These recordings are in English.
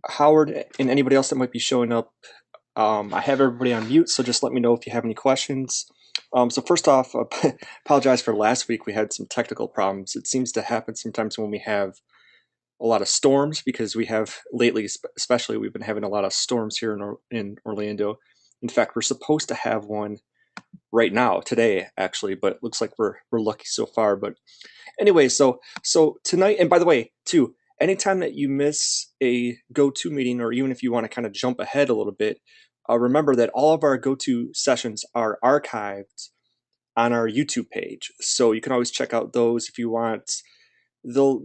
Howard and anybody else that might be showing up, I have everybody on mute, so just let me know if you have any questions. So first off, apologize for last week. We had some technical problems. It seems to happen sometimes when we have a lot of storms because we have lately, especially, we've been having a lot of storms here in Orlando. In fact, we're supposed to have one right now today, actually, but it looks like we're lucky so far. But anyway, so tonight, and by the way, too, anytime that you miss a go-to meeting, or even if you want to kind of jump ahead a little bit, remember that all of our go-to sessions are archived on our YouTube page, so you can always check out those if you want. They'll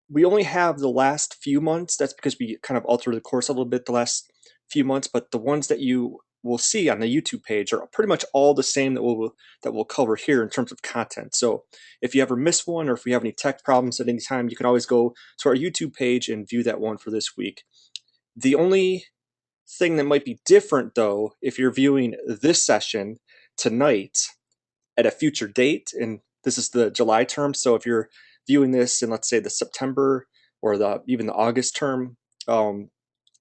We only have the last few months. That's because we kind of altered the course a little bit the last few months, but the ones that you will see on the YouTube page are pretty much all the same that we'll cover here in terms of content. So if you ever miss one, or if we have any tech problems at any time, you can always go to our YouTube page and view that one for this week. The only thing that might be different, though, if you're viewing this session tonight at a future date, and this is the July term, so if you're viewing this in, let's say, the September or even the August term,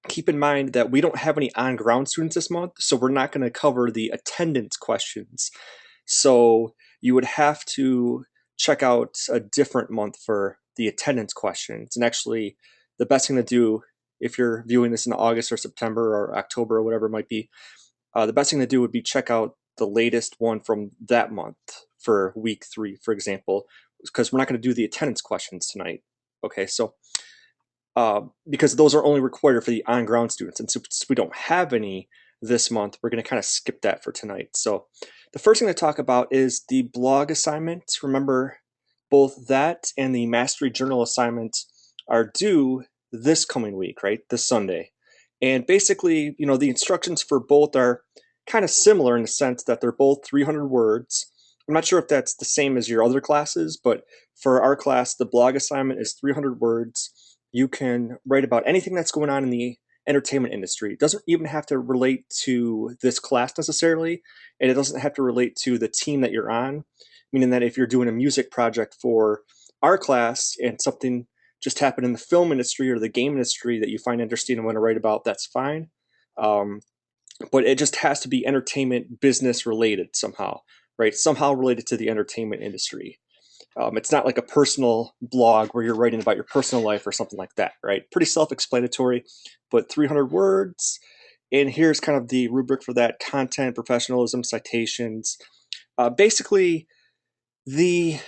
keep in mind that we don't have any on-ground students this month, so we're not going to cover the attendance questions. So you would have to check out a different month for the attendance questions. And actually, the best thing to do if you're viewing this in August or September or October or whatever it might be, the best thing to do would be check out the latest one from that month for week 3, for example, because we're not going to do the attendance questions tonight. Okay, so because those are only required for the on-ground students, and since we don't have any this month, we're going to kind of skip that for tonight. So the first thing to talk about is the blog assignment. Remember, both that and the Mastery Journal assignment are due this coming week, right? This Sunday. And basically, the instructions for both are kind of similar in the sense that they're both 300 words. I'm not sure if that's the same as your other classes, but for our class, the blog assignment is 300 words. You can write about anything that's going on in the entertainment industry. It doesn't even have to relate to this class necessarily, and it doesn't have to relate to the team that you're on, meaning that if you're doing a music project for our class and something just happened in the film industry or the game industry that you find interesting and want to write about, that's fine. Um, but it just has to be entertainment business related somehow, right? Somehow related to the entertainment industry. It's not like a personal blog where you're writing about your personal life or something like that, right? Pretty self-explanatory, but 300 words. And here's kind of the rubric for that: content, professionalism, citations. Basically, the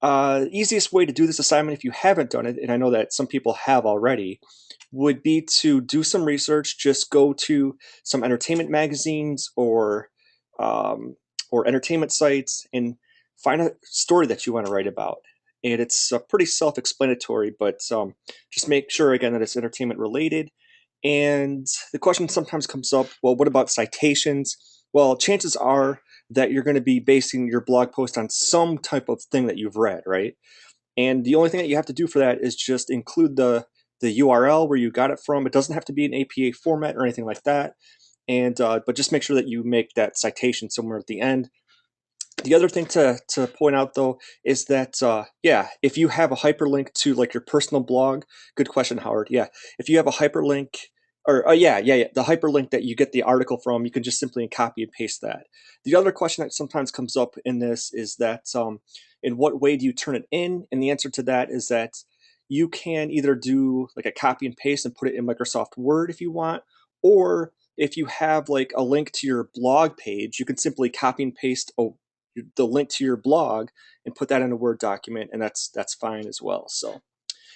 easiest way to do this assignment, if you haven't done it, and I know that some people have already, would be to do some research. Just go to some entertainment magazines or entertainment sites and find a story that you want to write about. And it's pretty self-explanatory, but just make sure again that it's entertainment related. And the question sometimes comes up, well, what about citations? Well, chances are that you're going to be basing your blog post on some type of thing that you've read, right? And the only thing that you have to do for that is just include the URL where you got it from. It doesn't have to be an APA format or anything like that. And but just make sure that you make that citation somewhere at the end. The other thing to point out, though, is that yeah, if you have a hyperlink to like your personal blog, good question, Howard. Yeah, if you have a hyperlink, or yeah, the hyperlink that you get the article from, you can just simply copy and paste that. The other question that sometimes comes up in this is that in what way do you turn it in? And the answer to that is that you can either do like a copy and paste and put it in Microsoft Word if you want, or if you have like a link to your blog page, you can simply copy and paste the link to your blog and put that in a Word document, and that's fine as well. So,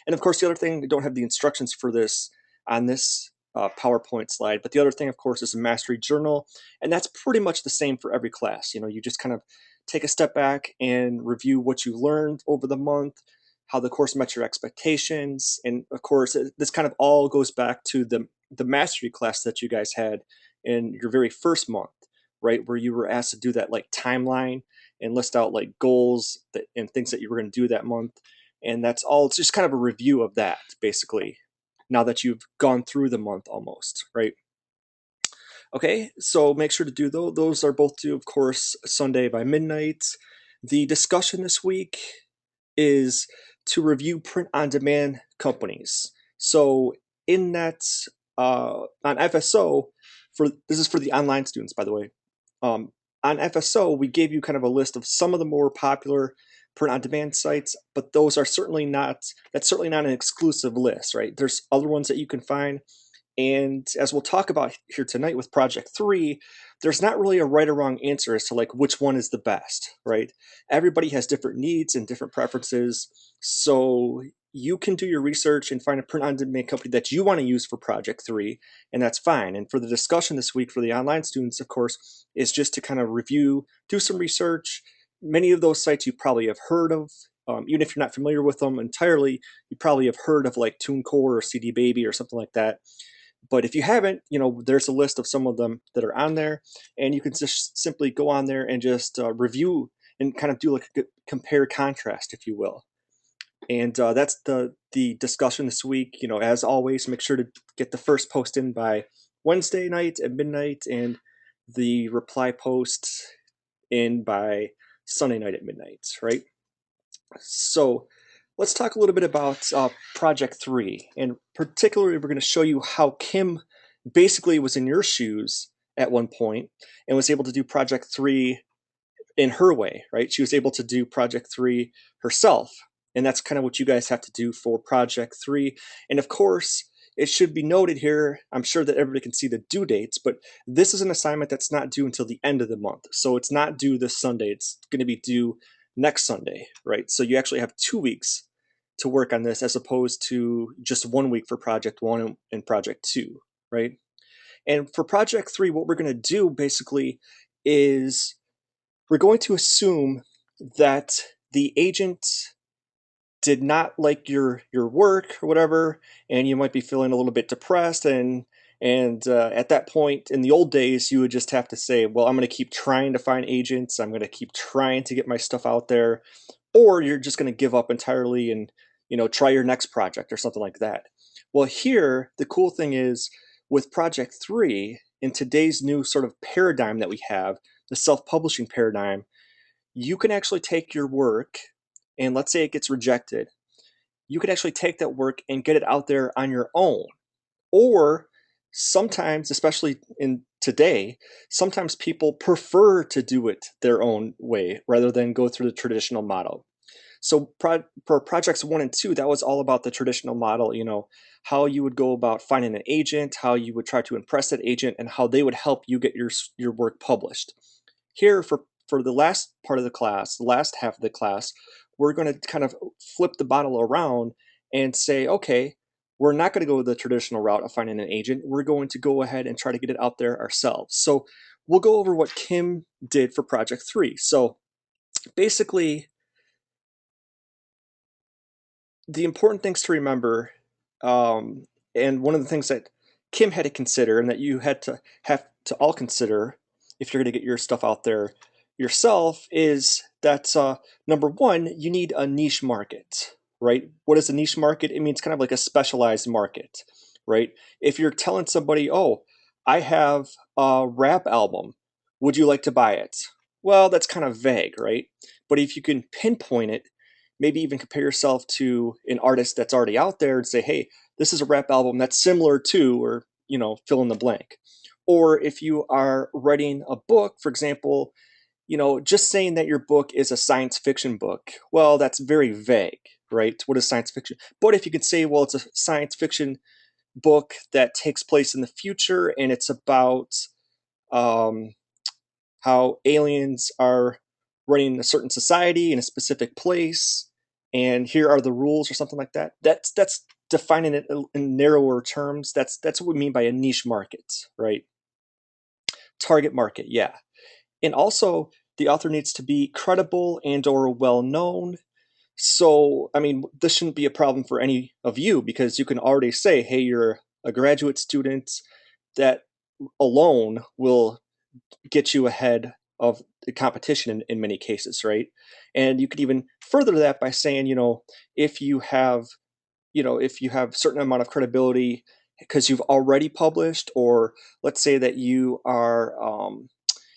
and of course, the other thing, we don't have the instructions for this on this PowerPoint slide, but the other thing, of course, is a mastery journal, and that's pretty much the same for every class. You just kind of take a step back and review what you learned over the month, how the course met your expectations, and of course, this kind of all goes back to the mastery class that you guys had in your very first month, right, where you were asked to do that like timeline and list out like goals and things that you were going to do that month. And that's all. It's just kind of a review of that, basically, now that you've gone through the month almost, right? Okay, so make sure to do those. Those are both due, of course, Sunday by midnight. The discussion this week is to review print-on-demand companies. So in that on FSO, this is for the online students, by the way. On FSO, we gave you kind of a list of some of the more popular print-on-demand sites, but those are certainly not, that's certainly not an exclusive list, right? There's other ones that you can find. And as we'll talk about here tonight with Project 3, there's not really a right or wrong answer as to like which one is the best, right? Everybody has different needs and different preferences. So you can do your research and find a print-on-demand company that you want to use for Project 3, and that's fine. And for the discussion this week for the online students, of course, is just to kind of review, do some research. Many of those sites you probably have heard of. Even if you're not familiar with them entirely, you probably have heard of like TuneCore or CD Baby or something like that. But if you haven't, there's a list of some of them that are on there, and you can just simply go on there and just review and kind of do like a compare contrast, if you will. And that's the discussion this week. As always, make sure to get the first post in by Wednesday night at midnight, and the reply post in by Sunday night at midnight, right? So let's talk a little bit about Project 3, and particularly we're going to show you how Kim basically was in your shoes at one point and was able to do Project 3 in her way, right? She was able to do Project 3 herself, and that's kind of what you guys have to do for Project 3. And of course, it should be noted here, I'm sure that everybody can see the due dates, but this is an assignment that's not due until the end of the month. So it's not due this Sunday, it's going to be due next Sunday, right? So you actually have 2 weeks to work on this as opposed to just 1 week for Project 1 and Project 2, right? And for Project 3, what we're going to do basically is we're going to assume that the agent did not like your work or whatever, and you might be feeling a little bit depressed, and at that point in the old days you would just have to say, well, I'm going to keep trying to find agents, I'm going to keep trying to get my stuff out there, or you're just going to give up entirely and try your next project or something like that. Well, here the cool thing is with Project 3, in today's new sort of paradigm that we have, the self-publishing paradigm, you can actually take your work, and let's say it gets rejected, you could actually take that work and get it out there on your own. Or sometimes, especially in today, sometimes people prefer to do it their own way rather than go through the traditional model. So for projects 1 and 2, that was all about the traditional model, how you would go about finding an agent, how you would try to impress that agent, and how they would help you get your work published. Here, for the last part of the class, the last half of the class, we're going to kind of flip the bottle around and say, okay, we're not going to go the traditional route of finding an agent. We're going to go ahead and try to get it out there ourselves. So we'll go over what Kim did for Project 3. So basically, the important things to remember, and one of the things that Kim had to consider and that you have to all consider if you're going to get your stuff out there yourself, is that number one, you need a niche market, right? What is a niche market? It means kind of like a specialized market, right? If you're telling somebody, oh, I have a rap album, would you like to buy it? Well, that's kind of vague, right? But if you can pinpoint it, maybe even compare yourself to an artist that's already out there and say, hey, this is a rap album that's similar to, or, fill in the blank. Or if you are writing a book, for example, just saying that your book is a science fiction book, well, that's very vague, right? What is science fiction? But if you could say, well, it's a science fiction book that takes place in the future and it's about um, how aliens are running a certain society in a specific place, and here are the rules or something like that. That's defining it in narrower terms. That's what we mean by a niche market, right? Target market, yeah. And also, the author needs to be credible and or well known. So, I mean, this shouldn't be a problem for any of you because you can already say, hey, you're a graduate student. That alone will get you ahead of the competition in many cases, right? And you could even further that by saying, if you have, if you have certain amount of credibility because you've already published, or let's say that you are,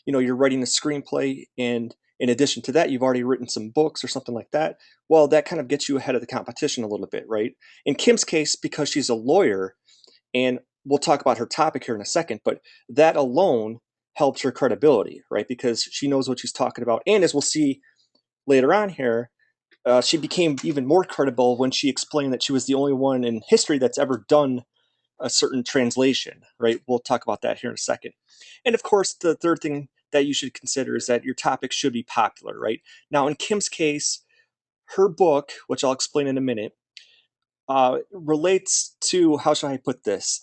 you're writing a screenplay, and in addition to that, you've already written some books or something like that. Well, that kind of gets you ahead of the competition a little bit, right? In Kim's case, because she's a lawyer, and we'll talk about her topic here in a second, but that alone helps her credibility, right? Because she knows what she's talking about. And as we'll see later on here, she became even more credible when she explained that she was the only one in history that's ever done a certain translation, right? We'll talk about that here in a second. And of course, the third thing that you should consider is that your topic should be popular, right? Now, in Kim's case, her book, which I'll explain in a minute, relates to, how should I put this?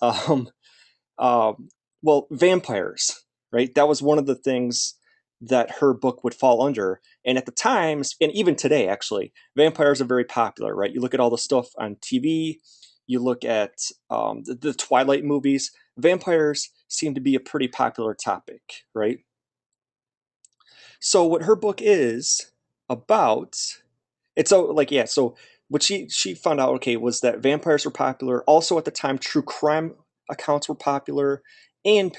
Um, well, vampires, right? That was one of the things that her book would fall under. And at the times, and even today, actually, vampires are very popular, right? You look at all the stuff on TV, you look at the Twilight movies, vampires seem to be a pretty popular topic, right? So, what her book is about, it's so like, yeah, so what she found out, okay, was that vampires were popular. Also at the time, true crime accounts were popular, and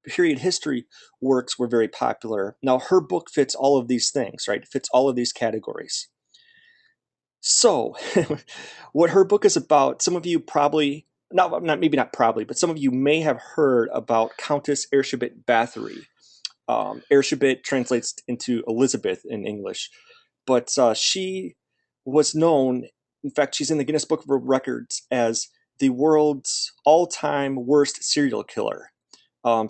period history works were very popular. Now her book fits all of these things, right? It fits all of these categories. So what her book is about, some of you probably, not maybe not probably, but some of you may have heard about Countess Erzsébet Bathory. Erzsébet translates into Elizabeth in English, but she was known. In fact, she's in the Guinness Book of World Records as the world's all-time worst serial killer.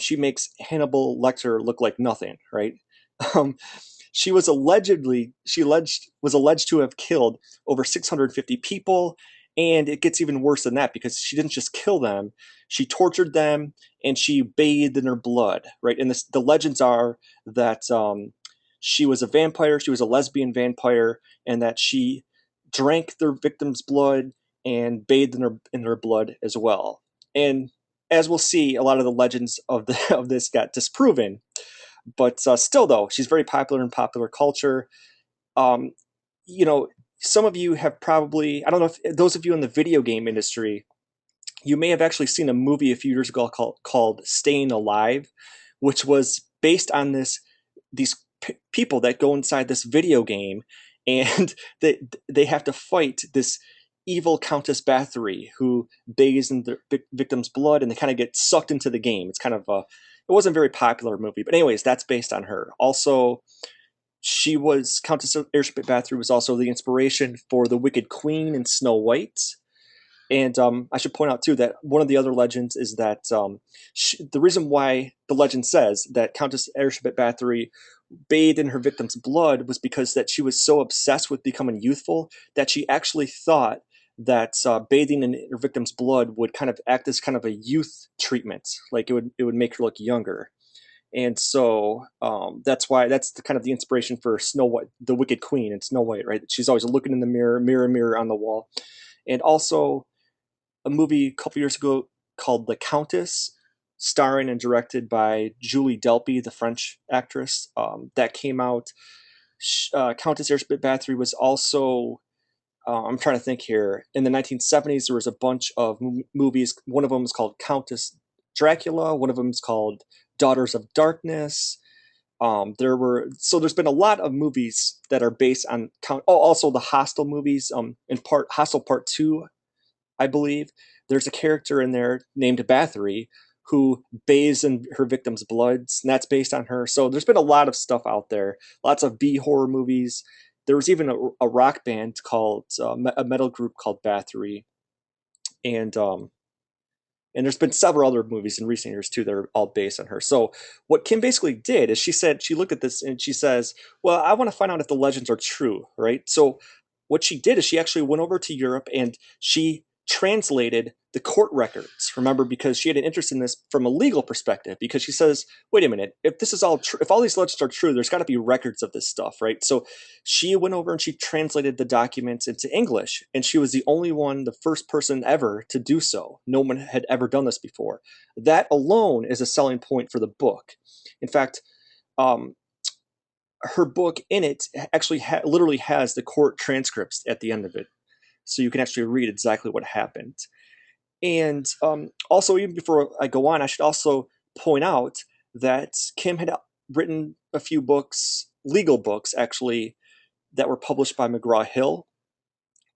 She makes Hannibal Lecter look like nothing, right? Um, she was alleged to have killed over 650 people, and it gets even worse than that because she didn't just kill them, she tortured them and she bathed in their blood, right? And the legends are that she was a vampire, she was a lesbian vampire, and that she drank their victims' blood and bathed in their blood as well. And as we'll see, a lot of the legends of this got disproven, but still, though, she's very popular in popular culture. Um, you know, some of you have probably, I don't know if those of you in the video game industry, you may have actually seen a movie a few years ago called Staying Alive, which was based on these people that go inside this video game, and they have to fight this evil Countess Bathory who bathes in the victim's blood, and they kind of get sucked into the game. It's kind of a, it wasn't a very popular movie, but anyways, that's based on her. Also, Countess Erzsébet Bathory was also the inspiration for the Wicked Queen in Snow White. And I should point out too that one of the other legends is that the reason why the legend says that Countess Erzsébet Bathory bathed in her victim's blood was because that she was so obsessed with becoming youthful that she actually thought that bathing in her victim's blood would kind of act as kind of a youth treatment, like it would make her look younger. And so that's why that's the kind of the inspiration for Snow White, the Wicked Queen in Snow White, right? She's always looking in the mirror, mirror, mirror on the wall. And also a movie a couple years ago called The Countess, starring and directed by Julie Delpy, the French actress, that came out. Countess Erzsébet Bathory was also, I'm trying to think here, in the 1970s, there was a bunch of movies. One of them is called Countess Dracula, one of them is called Daughters of Darkness. There's been a lot of movies that are based on also the Hostel movies, in part Hostel Part 2, I believe. There's a character in there named Bathory who bathes in her victims' bloods, and that's based on her. So there's been a lot of stuff out there, lots of B horror movies. There was even a rock band called a metal group called Bathory, and and there's been several other movies in recent years too that are all based on her. So what Kim basically did is she looked at this and she says, "Well, I want to find out if the legends are true, right?" So what she did is she actually went over to Europe and she translated the court records. Remember, because she had an interest in this from a legal perspective, because she says, "Wait a minute, if this is all true, if all these legends are true, there's got to be records of this stuff, right?" So she went over and she translated the documents into English, and she was the only one, the first person ever to do so. No one had ever done this before. That alone is a selling point for the book. In fact, um, her book in it actually literally has the court transcripts at the end of it, so you can actually read exactly what happened. And also, even before I go on, I should also point out that Kim had written a few books, legal books actually, that were published by McGraw Hill.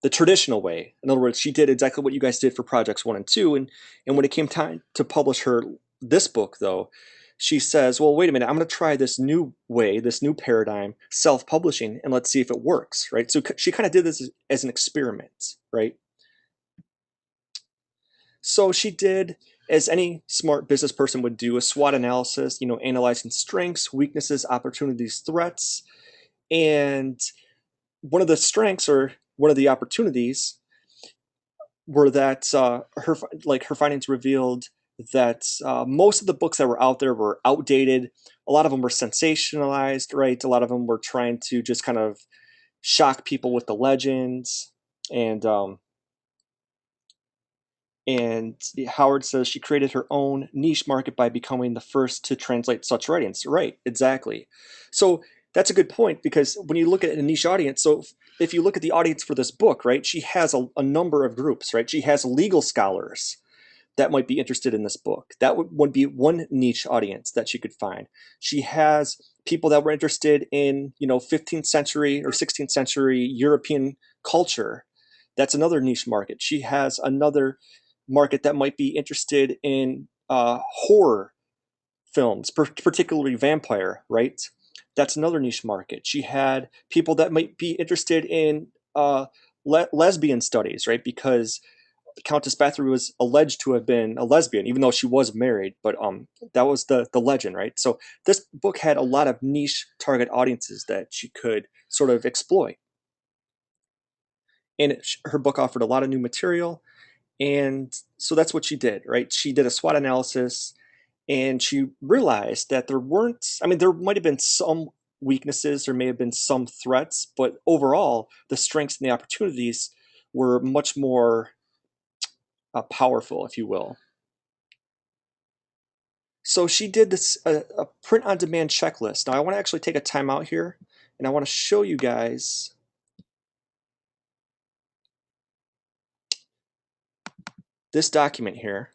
the traditional way. In other words, she did exactly what you guys did for projects 1 and 2, and when it came time to publish her this book, though, she says, "Well, wait a minute, I'm going to try this new way, this new paradigm, self-publishing, and let's see if it works." Right? So she kind of did this as an experiment, right? So she did, as any smart business person would do, a SWOT analysis, analyzing strengths, weaknesses, opportunities, threats. And one of the strengths, or one of the opportunities, were that her findings revealed that most of the books that were out there were outdated. A lot of them were sensationalized, right? A lot of them were trying to just kind of shock people with the legends. And Howard says she created her own niche market by becoming the first to translate such writings. Right, exactly. So that's a good point, because when you look at a niche audience, so if you look at the audience for this book, right, she has a number of groups, right? She has legal scholars that might be interested in this book. That would be one niche audience that she could find. She has people that were interested in, 15th century or 16th century European culture. That's another niche market. She has another market that might be interested in horror films, particularly vampire, right? That's another niche market. She had people that might be interested in lesbian studies, right? Because Countess Bathory was alleged to have been a lesbian, even though she was married. But that was the legend, right? So this book had a lot of niche target audiences that she could sort of exploit, and her book offered a lot of new material. And so that's what she did, right? She did a SWOT analysis, and she realized that there weren't, I mean, there might have been some weaknesses, there may have been some threats, but overall, the strengths and the opportunities were much more powerful, if you will. So she did this a print on demand checklist. Now I want to actually take a time out here, and I want to show you guys this document here,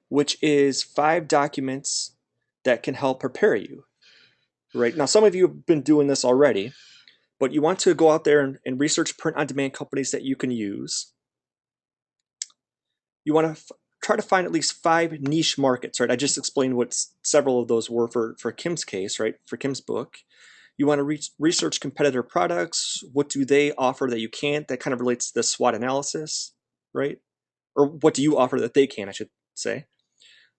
which is 5 documents that can help prepare you. Right now, some of you have been doing this already, but you want to go out there and research print on demand companies that you can use. You want to try to find at least 5 niche markets, right? I just explained what several of those were for Kim's case, right? For Kim's book. You want to research competitor products. What do they offer that you can't? That kind of relates to the SWOT analysis, right? Or what do you offer that they can, I should say.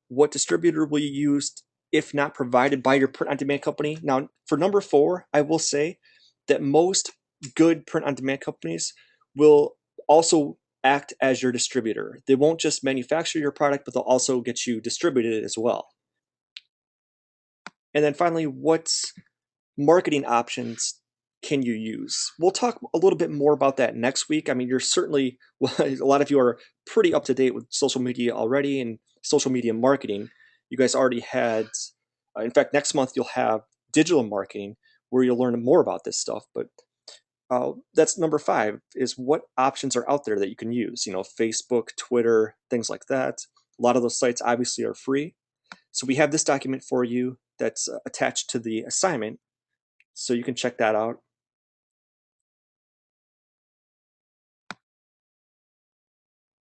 What distributor will you use if not provided by your print on demand company? Now, for number 4, I will say that most good print on demand companies will also act as your distributor. They won't just manufacture your product, but they'll also get you distributed as well. And then finally, what marketing options can you use? We'll talk a little bit more about that next week. I mean, you're certainly, well, a lot of you are pretty up to date with social media already and social media marketing. You guys already had, in fact, next month you'll have digital marketing where you'll learn more about this stuff. But that's number 5, is what options are out there that you can use. Facebook, Twitter, things like that. A lot of those sites obviously are free. So we have this document for you that's attached to the assignment, so you can check that out.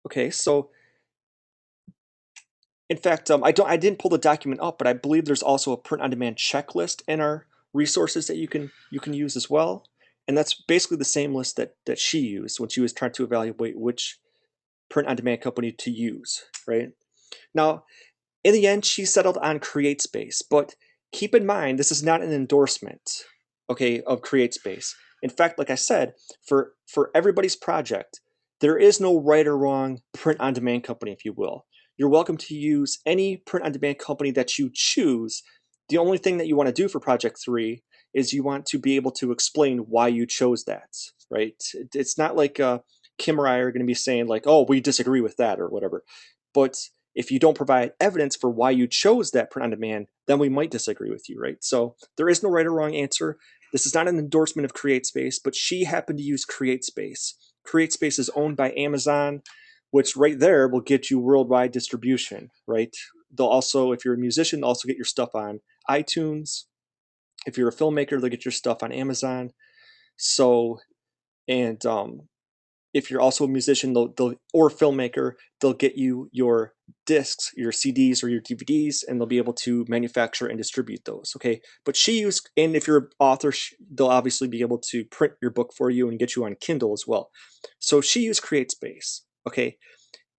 Okay, so in fact, I didn't pull the document up, but I believe there's also a print-on-demand checklist in our resources that you can use as well, and that's basically the same list that she used when she was trying to evaluate which print-on-demand company to use. Right now, in the end, she settled on CreateSpace, but keep in mind this is not an endorsement, okay, of CreateSpace. In fact, like I said, for everybody's project, there is no right or wrong print-on-demand company, if you will. You're welcome to use any print-on-demand company that you choose. The only thing that you want to do for Project 3 is you want to be able to explain why you chose that, right? It's not like Kim or I are going to be saying like, oh, we disagree with that or whatever. But if you don't provide evidence for why you chose that print on demand, then we might disagree with you, right? So there is no right or wrong answer. This is not an endorsement of CreateSpace, but she happened to use CreateSpace. CreateSpace is owned by Amazon, which right there will get you worldwide distribution, right? They'll also, if you're a musician, they'll also get your stuff on iTunes. If you're a filmmaker, they'll get your stuff on Amazon. So, and if you're also a musician, or filmmaker, they'll get you your discs, your CDs or your DVDs, and they'll be able to manufacture and distribute those. Okay, but and if you're an author, they'll obviously be able to print your book for you and get you on Kindle as well. So she used CreateSpace. Okay,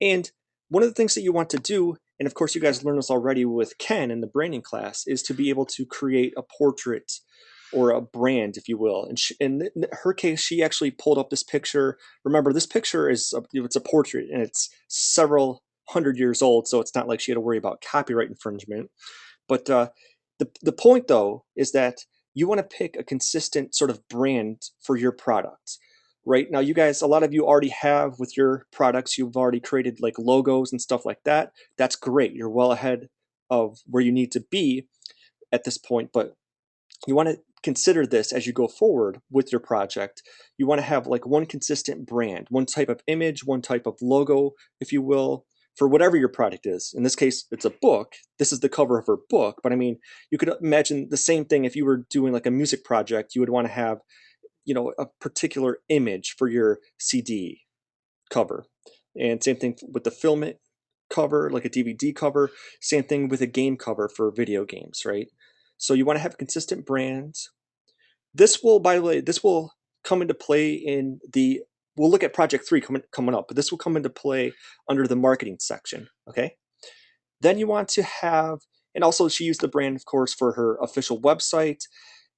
and one of the things that you want to do, and of course you guys learned this already with Ken in the branding class, is to be able to create a portrait or a brand, if you will. And in her case, she actually pulled up this picture. Remember, this picture it's a portrait, and it's several hundred years old, so it's not like she had to worry about copyright infringement. But the point, though, is that you want to pick a consistent sort of brand for your product. Right now, you guys, a lot of you already have with your products, you've already created like logos and stuff like that. That's great. You're well ahead of where you need to be at this point, but you want to consider this as you go forward with your project. You want to have like one consistent brand, one type of image, one type of logo, if you will, for whatever your product is. In this case, it's a book. This is the cover of her book. But I mean, you could imagine the same thing if you were doing like a music project. You would want to have, a particular image for your CD cover. And same thing with the film cover, like a DVD cover. Same thing with a game cover for video games, right? So you want to have consistent brands. This will, by the way, this will come into play we'll look at project 3 coming up, but this will come into play under the marketing section, okay? Then you want to have, and also she used the brand, of course, for her official website.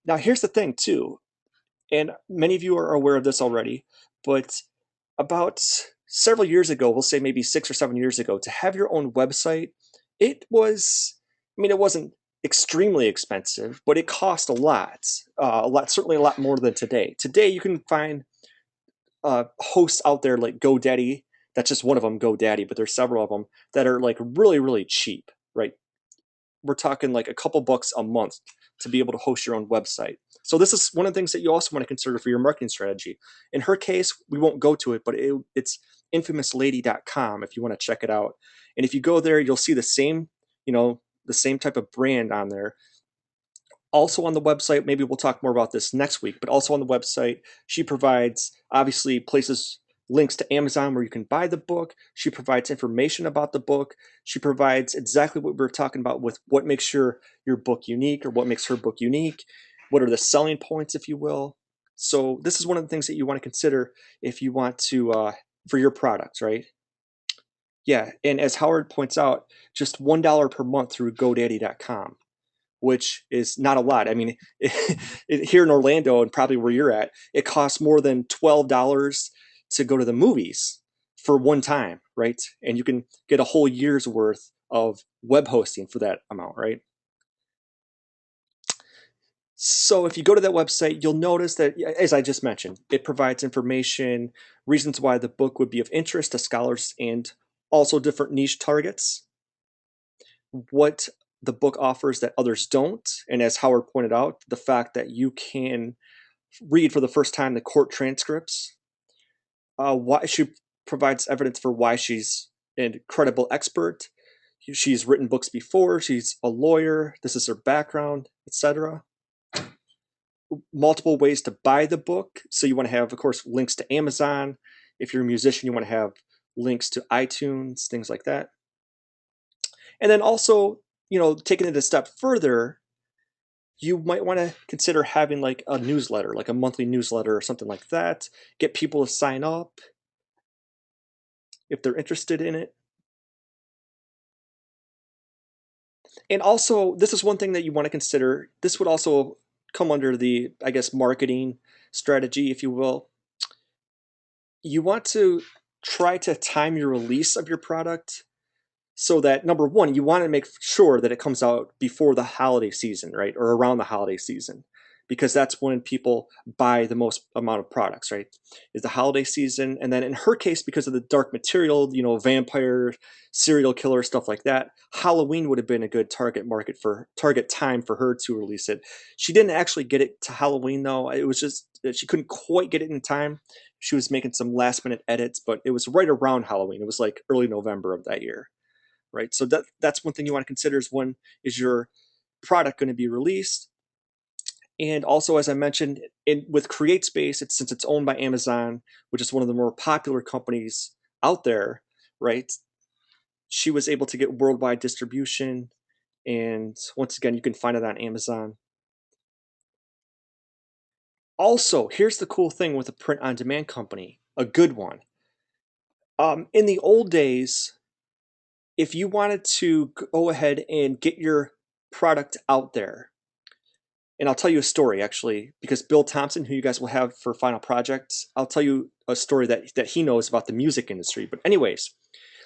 Now, here's the thing, too, and many of you are aware of this already, but about several years ago, we'll say maybe 6 or 7 years ago, to have your own website, it wasn't extremely expensive, but it cost certainly a lot more than today. Today, you can find hosts out there like GoDaddy. That's just one of them, GoDaddy, but there's several of them that are like really, really cheap, right? We're talking like a couple bucks a month to be able to host your own website. So this is one of the things that you also want to consider for your marketing strategy. In her case, we won't go to it, but it's infamouslady.com if you want to check it out. And if you go there, you'll see the same type of brand on there. Also on the website, maybe we'll talk more about this next week, but also on the website, she provides obviously links to Amazon where you can buy the book. She provides information about the book. She provides exactly what we were talking about with what makes your book unique, or what makes her book unique. What are the selling points, if you will? So this is one of the things that you want to consider if you want to, for your products, right? Yeah, and as Howard points out, just $1 per month through GoDaddy.com, which is not a lot. I mean, here in Orlando and probably where you're at, it costs more than $12 to go to the movies for one time, right? And you can get a whole year's worth of web hosting for that amount, right? So if you go to that website, you'll notice that, as I just mentioned, it provides information, reasons why the book would be of interest to scholars and also different niche targets, what the book offers that others don't. And as Howard pointed out, the fact that you can read for the first time the court transcripts, why she provides evidence for why she's an credible expert. She's written books before, she's a lawyer, this is her background, etc. Multiple ways to buy the book. So you want to have, of course, links to Amazon. If you're a musician, you want to have links to iTunes, things like that. And then also, taking it a step further, you might want to consider having like a newsletter, like a monthly newsletter or something like that. Get people to sign up if they're interested in it. And also, this is one thing that you want to consider. This would also come under the, I guess, marketing strategy, if you will. You want to try to time your release of your product so that, number one, you want to make sure that it comes out before the holiday season, right? Or around the holiday season, because that's when people buy the most amount of products, right? Is the holiday season. And then in her case, because of the dark material, vampire, serial killer, stuff like that, Halloween would have been a good target time for her to release it. She didn't actually get it to Halloween, though. It was just, she couldn't quite get it in time. She was making some last minute edits, but it was right around Halloween. It was like early November of that year. Right, so that's one thing you want to consider is when is your product going to be released. And also, as I mentioned, with CreateSpace, since it's owned by Amazon, which is one of the more popular companies out there, right? She was able to get worldwide distribution. And once again, you can find it on Amazon. Also, here's the cool thing with a print on demand company, a good one. In the old days, if you wanted to go ahead and get your product out there, and I'll tell you a story actually, because Bill Thompson, who you guys will have for Final Projects, I'll tell you a story that he knows about the music industry. But anyways,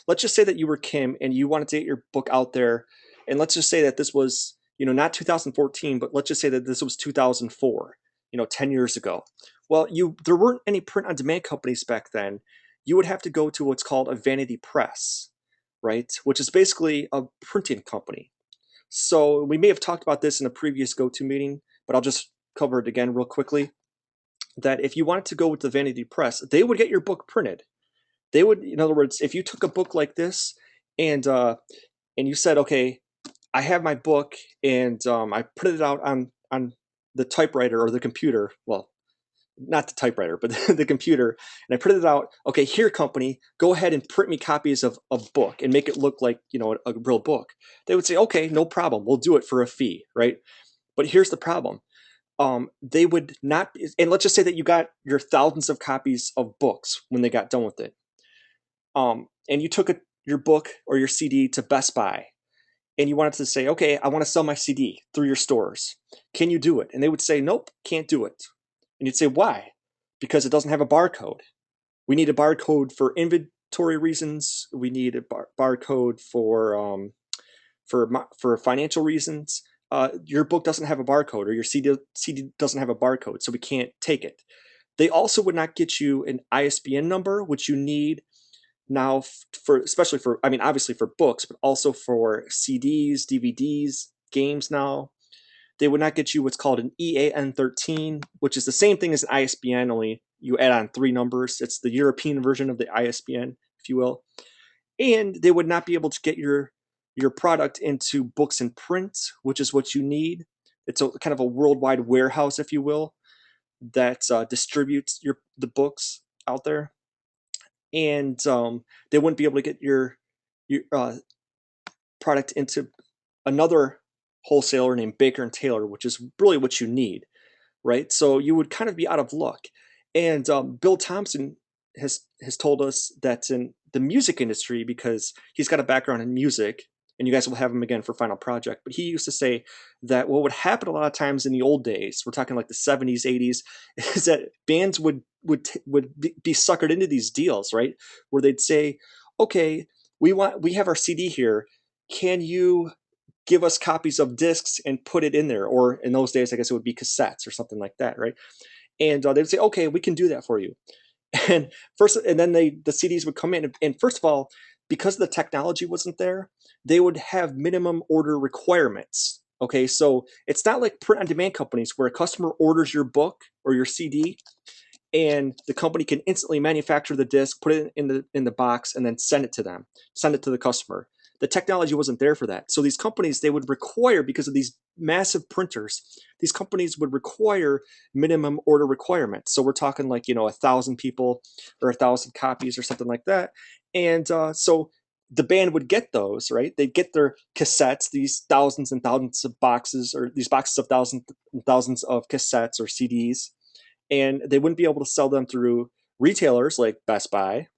let's just say that you were Kim and you wanted to get your book out there, and let's just say that this was, not 2014, but let's just say that this was 2004, 10 years ago. Well, there weren't any print on demand companies back then. You would have to go to what's called a vanity press, right? Which is basically a printing company. So we may have talked about this in a previous GoToMeeting, but I'll just cover it again real quickly. That if you wanted to go with the vanity press, they would get your book printed. They would, in other words, if you took a book like this and you said, okay, I have my book and I printed it out on the typewriter or the computer. Well, not the typewriter, but the computer, and I printed it out. Okay, here, company, go ahead and print me copies of a book and make it look like a real book. They would say, okay, no problem, we'll do it for a fee, right? But here's the problem. They would not, and let's just say that you got your thousands of copies of books when they got done with it. And you took your book or your CD to Best Buy, and you wanted to say, okay, I want to sell my CD through your stores. Can you do it? And they would say, nope, can't do it. And you'd say, why? Because it doesn't have a barcode. We need a barcode for inventory reasons. We need a barcode for financial reasons. Your book doesn't have a barcode, or your CD doesn't have a barcode, so we can't take it. They also would not get you an ISBN number, which you need now especially for, I mean, obviously for books, but also for CDs, DVDs, games now. They would not get you what's called an EAN13, which is the same thing as an ISBN, only you add on 3 numbers. It's the European version of the ISBN, if you will. And they would not be able to get your product into books and print, which is what you need. It's a kind of a worldwide warehouse, if you will, that distributes the books out there. And they wouldn't be able to get your product into another wholesaler named Baker and Taylor, which is really what you need, right? So you would kind of be out of luck. And Bill Thompson has told us that in the music industry, because he's got a background in music, and you guys will have him again for Final Project, but he used to say that what would happen a lot of times in the old days, we're talking like the 70s, 80s, is that bands would be suckered into these deals, right? Where they'd say, okay, we have our CD here. Can you give us copies of discs and put it in there? Or in those days, I guess it would be cassettes or something like that, right? And they would say, okay, we can do that for you. And then the CDs would come in. And first of all, because the technology wasn't there, they would have minimum order requirements. Okay, so it's not like print on demand companies where a customer orders your book or your CD and the company can instantly manufacture the disc, put it in the box, and then send it to the customer. The technology wasn't there for that. So these companies, they would require, because of these massive printers, these companies would require minimum order requirements. So we're talking like 1,000 people or 1,000 copies or something like that. And so the band would get those, right? They'd get their cassettes, these thousands and thousands of boxes, or these boxes of thousands and thousands of cassettes or CDs, and they wouldn't be able to sell them through retailers like Best Buy.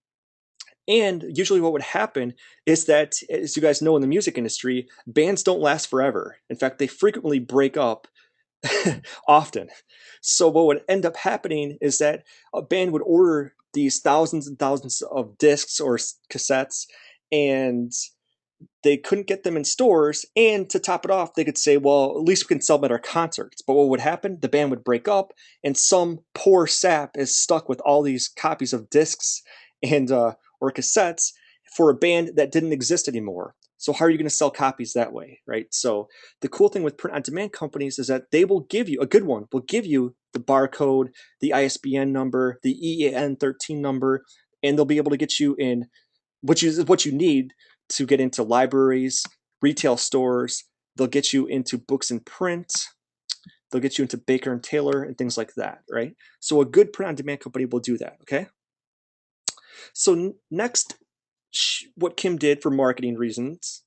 And usually what would happen is that, as you guys know, in the music industry, bands don't last forever. In fact, they frequently break up often. So what would end up happening is that a band would order these thousands and thousands of discs or cassettes, and they couldn't get them in stores. And to top it off, they could say, well, at least we can sell them at our concerts. But what would happen? The band would break up, and some poor sap is stuck with all these copies of discs and or cassettes for a band that didn't exist anymore. So how are you going to sell copies that way, right? So the cool thing with print on demand companies is that they will give you, a good one will give you the barcode, the ISBN number, the EAN13 number, and they'll be able to get you in, which is what you need to get into libraries, retail stores. They'll get you into books and print. They'll get you into Baker and Taylor and things like that, right? So a good print-on-demand company will do that, okay? So next, what Kim did for marketing reasons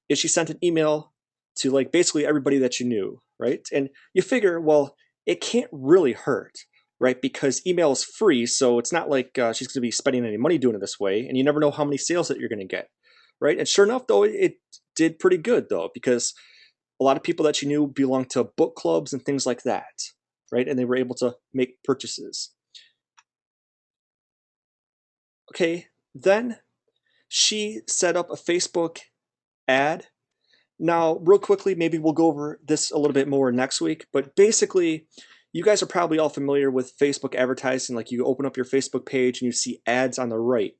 is she sent an email to like basically everybody that you knew, right? And you figure, well, it can't really hurt, right? Because email is free, so it's not like she's going to be spending any money doing it this way, and you never know how many sales that you're going to get, right? And sure enough, though, it did pretty good, though, because a lot of people that you knew belonged to book clubs and things like that, right? And they were able to make purchases. Okay, then she set up a Facebook ad. Now, real quickly, maybe we'll go over this a little bit more next week, but basically, you guys are probably all familiar with Facebook advertising. Like you open up your Facebook page and you see ads on the right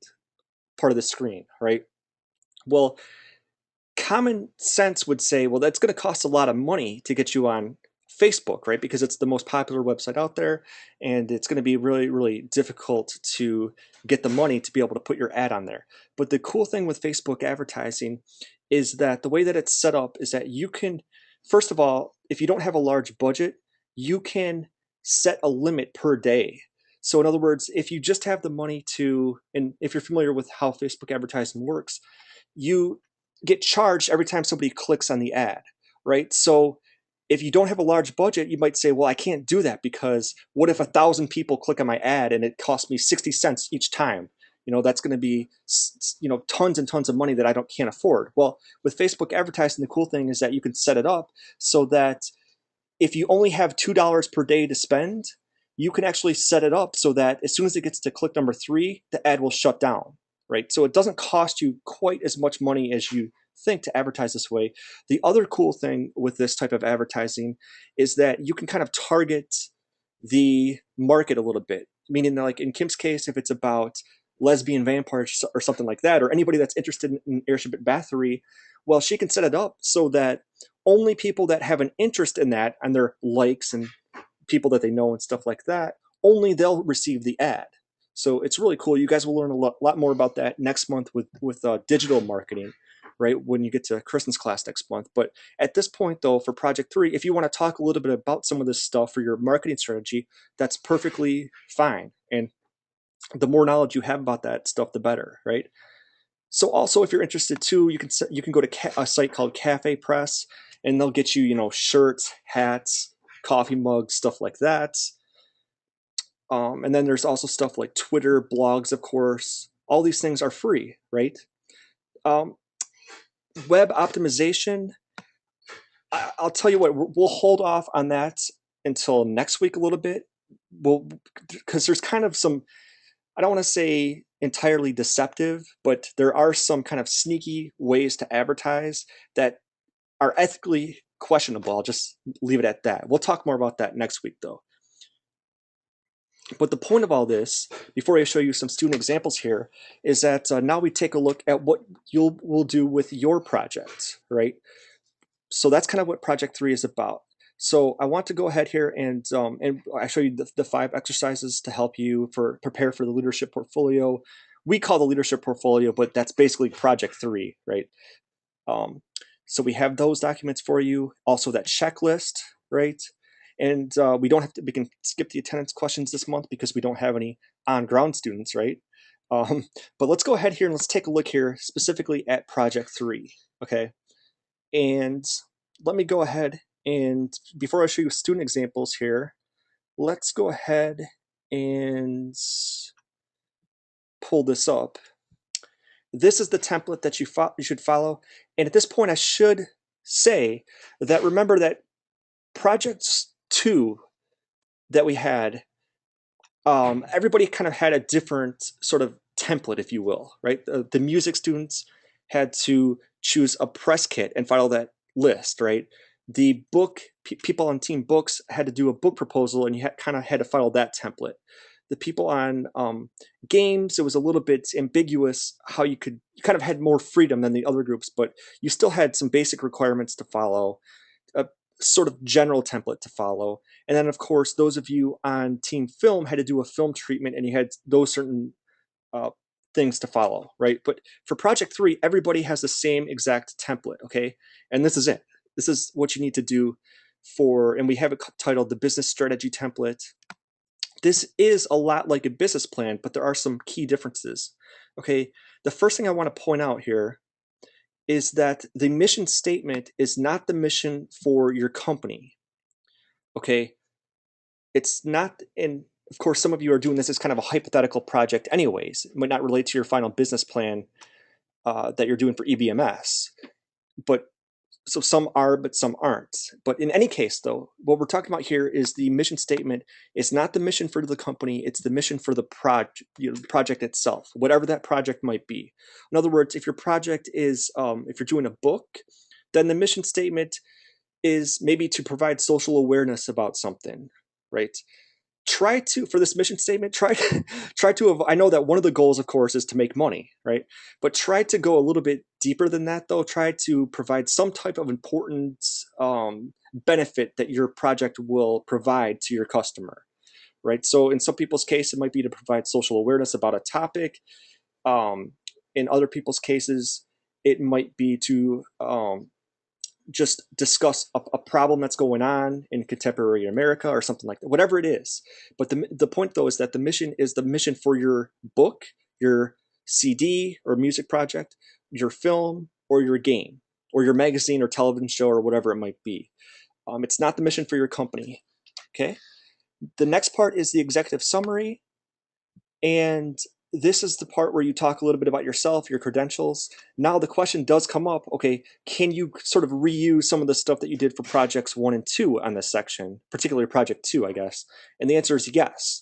part of the screen, right? Well, common sense would say, well, that's going to cost a lot of money to get you on Facebook, right? Because it's the most popular website out there, and it's going to be really, really difficult to get the money to be able to put your ad on there. But the cool thing with Facebook advertising is that the way that it's set up is that you can, first of all, if you don't have a large budget, you can set a limit per day. So in other words, if you just have the money to, and if you're familiar with how Facebook advertising works, you get charged every time somebody clicks on the ad, right? So if you don't have a large budget, you might say, well, I can't do that because what if 1,000 people click on my ad and it costs me 60 cents each time? That's going to be, tons and tons of money that I can't afford. Well, with Facebook advertising, the cool thing is that you can set it up so that if you only have $2 per day to spend, you can actually set it up so that as soon as it gets to click number 3, the ad will shut down, right? So it doesn't cost you quite as much money as you think to advertise this way. The other cool thing with this type of advertising is that you can kind of target the market a little bit, meaning that, like in Kim's case, if it's about lesbian vampires or something like that, or anybody that's interested in Airship at Bathory, well, she can set it up so that only people that have an interest in that and their likes and people that they know and stuff like that, only they'll receive the ad. So it's really cool. You guys will learn a lot more about that next month with digital marketing, right? When you get to Kristen's class next month. But at this point, though, for Project 3, if you want to talk a little bit about some of this stuff for your marketing strategy, that's perfectly fine. And the more knowledge you have about that stuff, the better, right? So also, if you're interested too, you can go to a site called Cafe Press, and they'll get you, shirts, hats, coffee mugs, stuff like that. And then there's also stuff like Twitter, blogs, of course. All these things are free, right? Um, web optimization, I'll tell you what, we'll hold off on that until next week a little bit. Because there's kind of some, I don't want to say entirely deceptive, but there are some kind of sneaky ways to advertise that are ethically questionable. I'll just leave it at that. We'll talk more about that next week, though. But the point of all this, before I show you some student examples here, is that now we take a look at what will do with your project, right? So that's kind of what Project 3 is about. So I want to go ahead here and I show you the 5 exercises to help you prepare for the leadership portfolio. We call the leadership portfolio, but that's basically Project 3, right? So we have those documents for you. Also that checklist, right? And we can skip the attendance questions this month because we don't have any on-ground students, right? But let's go ahead here and let's take a look here specifically at Project 3, okay? And let me go ahead and before I show you student examples here, let's go ahead and pull this up. This is the template that you should follow. And at this point, I should say that remember that projects 2 that we had, everybody kind of had a different sort of template, if you will, right? The music students had to choose a press kit and follow that list, right? The book people on team books had to do a book proposal, and you kind of had to follow that template. The people on games, it was a little bit ambiguous how you kind of had more freedom than the other groups, but you still had some basic requirements to follow, a sort of general template to follow. And then, of course, those of you on team film had to do a film treatment, and you had those certain things to follow, right? But for Project 3, everybody has the same exact template, okay? And this is it. This is what you need to do and we have it titled the business strategy template. This is a lot like a business plan, but there are some key differences. Okay, the first thing I want to point out here is that the mission statement is not the mission for your company. Okay, it's not, and of course, some of you are doing this as kind of a hypothetical project anyways. It might not relate to your final business plan that you're doing for EBMS. But so some are, but some aren't. But in any case, though, what we're talking about here is the mission statement. It's not the mission for the company. It's the mission for the project itself, whatever that project might be. In other words, if your project is, if you're doing a book, then the mission statement is maybe to provide social awareness about something, right? Try to, for this mission statement, try to, I know that one of the goals, of course, is to make money, right? But try to go a little bit deeper than that, though. Try to provide some type of important benefit that your project will provide to your customer, right? So in some people's case, it might be to provide social awareness about a topic. In other people's cases, it might be to just discuss a problem that's going on in contemporary America or something like that, whatever it is. But the point, though, is that the mission is the mission for your book, your CD or music project, your film, or your game, or your magazine or television show, or whatever it might be. It's not the mission for your company. Okay. The next part is the executive summary. And this is the part where you talk a little bit about yourself, your credentials. Now the question does come up, okay, can you sort of reuse some of the stuff that you did for projects 1 and 2 on this section, particularly project 2, I guess? And the answer is yes.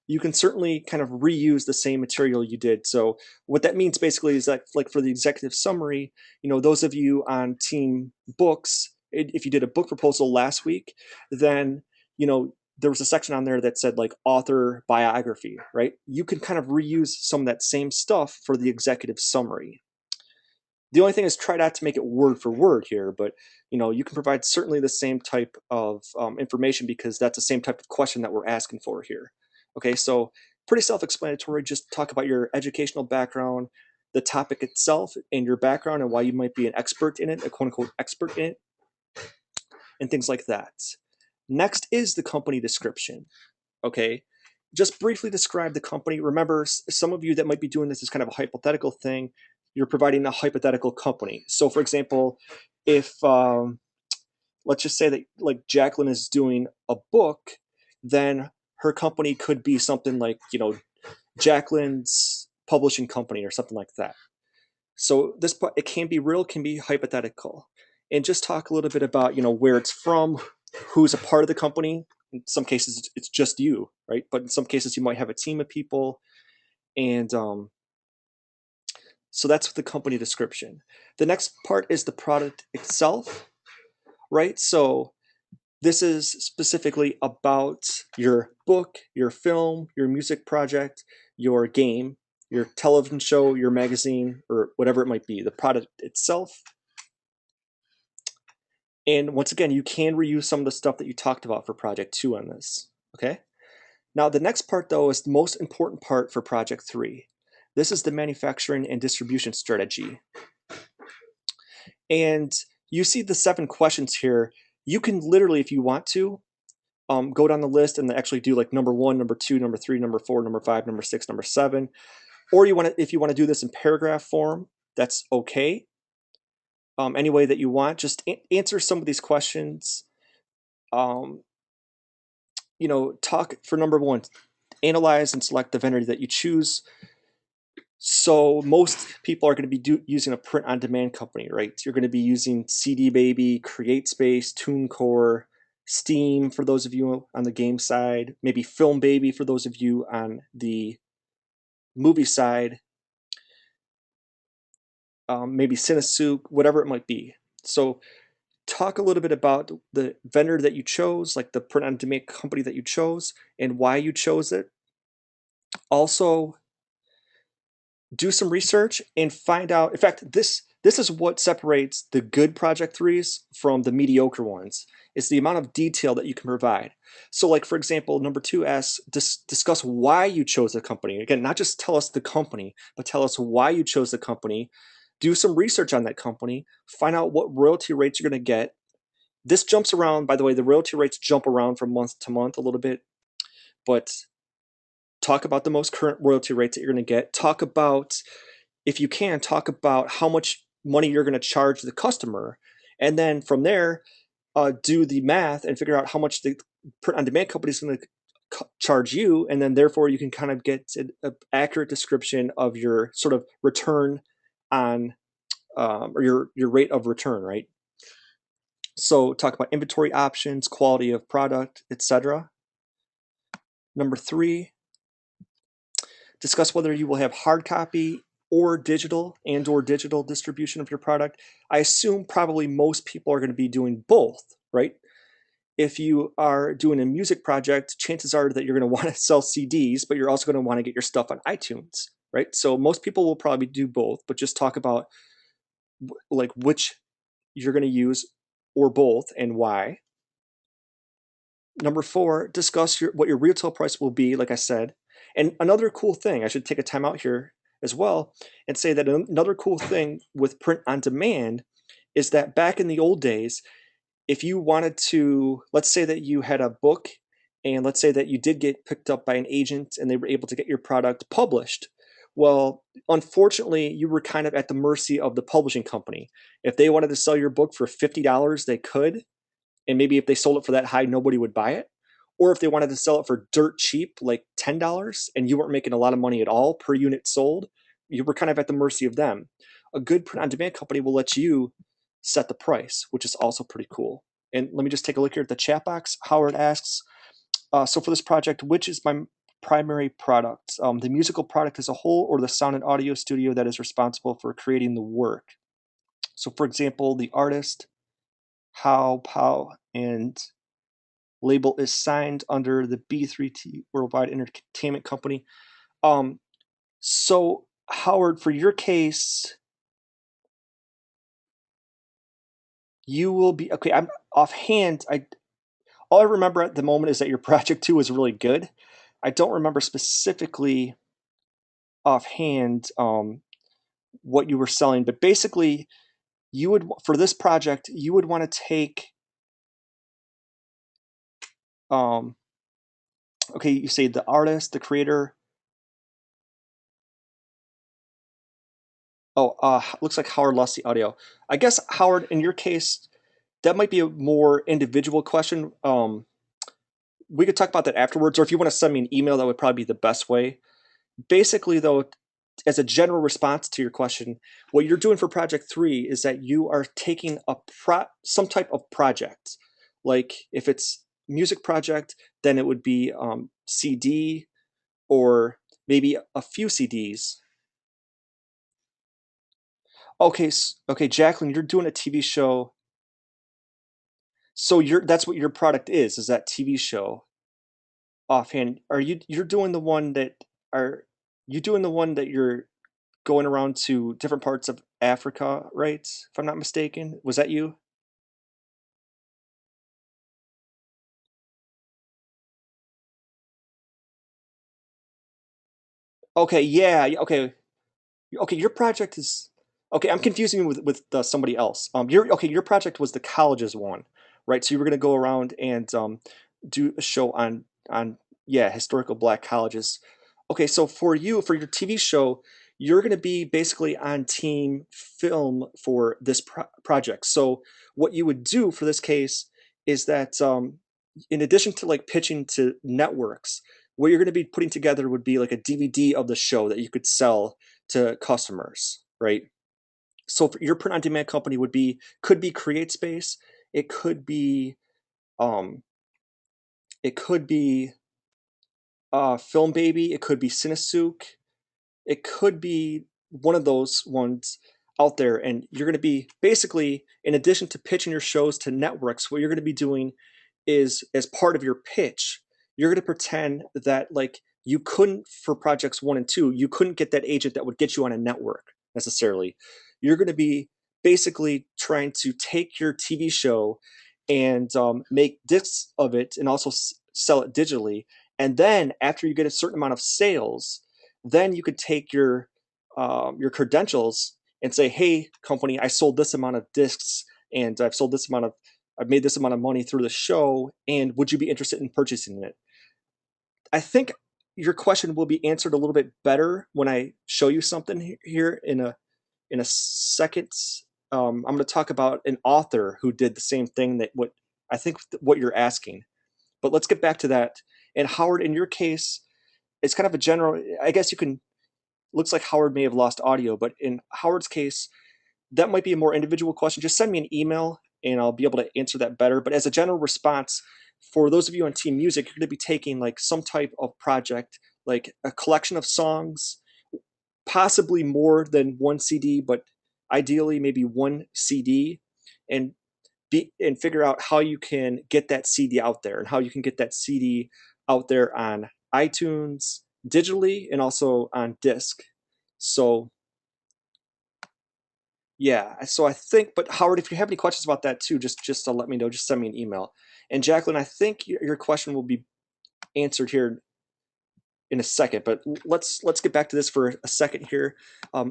You can certainly kind of reuse the same material you did. So what that means basically is that, like for the executive summary, those of you on team books, if you did a book proposal last week, then, there was a section on there that said like author biography, right? You can kind of reuse some of that same stuff for the executive summary. The only thing is try not to make it word for word here, but you can provide certainly the same type of information because that's the same type of question that we're asking for here. Okay, so pretty self-explanatory. Just talk about your educational background, the topic itself, and your background and why you might be an expert in it, a quote-unquote expert in it, and things like that. Next is the company description. Okay, just briefly describe the company. Remember, some of you that might be doing this is kind of a hypothetical thing. You're providing a hypothetical company. So for example, if let's just say that like Jacqueline is doing a book, then her company could be something like, Jacqueline's publishing company or something like that. So this part, it can be real, can be hypothetical. And just talk a little bit about, where it's from, who's a part of the company. In some cases, it's just you, right? But in some cases, you might have a team of people. And so that's the company description. The next part is the product itself, right? So this is specifically about your book, your film, your music project, your game, your television show, your magazine, or whatever it might be, the product itself. And once again, you can reuse some of the stuff that you talked about for project 2 on this, okay? Now, the next part, though, is the most important part for project 3. This is the manufacturing and distribution strategy. And you see the 7 questions here. You can literally, if you want to, go down the list and actually do like number 1, number 2, number 3, number 4, number 5, number 6, number 7. Or if you want to do this in paragraph form, that's okay. Any way that you want, just answer some of these questions. Talk for number 1, analyze and select the vendor that you choose. So most people are going to be using a print-on-demand company, right? You're going to be using CD Baby, CreateSpace, TuneCore, Steam for those of you on the game side, maybe Film Baby for those of you on the movie side, maybe Cinesuke, whatever it might be. So talk a little bit about the vendor that you chose, like the print-on-demand company that you chose, and why you chose it. Also, do some research and find out. In fact, this is what separates the good project 3s from the mediocre ones. It's the amount of detail that you can provide. So like, for example, number 2 asks, discuss why you chose the company. Again, not just tell us the company, but tell us why you chose the company. Do some research on that company. Find out what royalty rates you're going to get. This jumps around, by the way, the royalty rates jump around from month to month a little bit, but talk about the most current royalty rates that you're going to get. Talk about, if you can, talk about how much money you're going to charge the customer. And then from there, do the math and figure out how much the print on demand company is going to charge you. And then therefore you can kind of get an accurate description of your sort of return on, or your rate of return, right? So talk about inventory options, quality of product, etc. Number 3, discuss whether you will have hard copy or digital distribution of your product. I assume probably most people are going to be doing both, right? If you are doing a music project, chances are that you're going to want to sell CDs, but you're also going to want to get your stuff on iTunes, right? So most people will probably do both, but just talk about like which you're going to use or both and why. Number 4, discuss what your retail price will be, like I said. And another cool thing, I should take a time out here as well and say that another cool thing with print on demand is that back in the old days, if you wanted to, let's say that you had a book and let's say that you did get picked up by an agent and they were able to get your product published. Well, unfortunately, you were kind of at the mercy of the publishing company. If they wanted to sell your book for $50, they could, and maybe if they sold it for that high, nobody would buy it. Or if they wanted to sell it for dirt cheap, like $10, and you weren't making a lot of money at all per unit sold, you were kind of at the mercy of them. A good print-on-demand company will let you set the price, which is also pretty cool. And let me just take a look here at the chat box. Howard asks, so for this project, which is my primary product? The musical product as a whole or the sound and audio studio that is responsible for creating the work? So for example, the artist, How, Pow, and label is signed under the B3T Worldwide Entertainment Company. So Howard, for your case, you will be okay. I'm offhand. All I remember at the moment is that your project 2 was really good. I don't remember specifically offhand what you were selling, but basically, you would, for this project, you would want to take. Okay, you say the artist, the creator. Oh, looks like Howard lost the audio. I guess Howard, in your case, that might be a more individual question. We could talk about that afterwards, or if you want to send me an email, that would probably be the best way. Basically, though, as a general response to your question, what you're doing for Project 3 is that you are taking some type of project. Like if it's music project, then it would be CD or maybe a few CDs. Okay, okay, Jacqueline, you're doing a TV show. So that's what your product is that TV show. Offhand, you're doing the one that are you doing the one that you're going around to different parts of Africa, right? If I'm not mistaken, was that you? Okay, yeah, okay, okay. Your project is okay. I'm confusing you with somebody else. Your okay. Your project was the colleges one, right? So you were going to go around and do a show on yeah, historical Black colleges. Okay, so for you, for your TV show, you're going to be basically on team film for this project. So what you would do for this case is that in addition to like pitching to networks, what you're going to be putting together would be like a DVD of the show that you could sell to customers, right? So for your print on demand company could be CreateSpace, it could be um, it could be Film Baby, it could be Cinesuke, it could be one of those ones out there, and you're going to be basically, in addition to pitching your shows to networks, what you're going to be doing is, as part of your pitch, you're going to pretend that like you couldn't, for projects 1 and 2, you couldn't get that agent that would get you on a network necessarily. You're going to be basically trying to take your TV show and make discs of it and also sell it digitally. And then after you get a certain amount of sales, then you could take your credentials and say, "Hey, company, I sold this amount of discs, and I've sold this amount of I've made this amount of money through the show, and would you be interested in purchasing it? I think your question will be answered a little bit better when I show you something here in a second. I'm going to talk about an author who did the same thing that what I think what you're asking. But let's get back to that. And Howard, in your case, it's kind of a general. I guess you can. Looks like Howard may have lost audio, but in Howard's case, that might be a more individual question. Just send me an email and I'll be able to answer that better. But as a general response, for those of you on team music, you're going to be taking like some type of project, like a collection of songs, possibly more than one CD, but ideally maybe one CD, and figure out how you can get that CD out there and how you can get that CD out there on iTunes digitally and also on disc. So yeah, so I think, but Howard, if you have any questions about that too, just to let me know. Just send me an email. And Jacqueline, I think your question will be answered here in a second, but let's get back to this for a second here.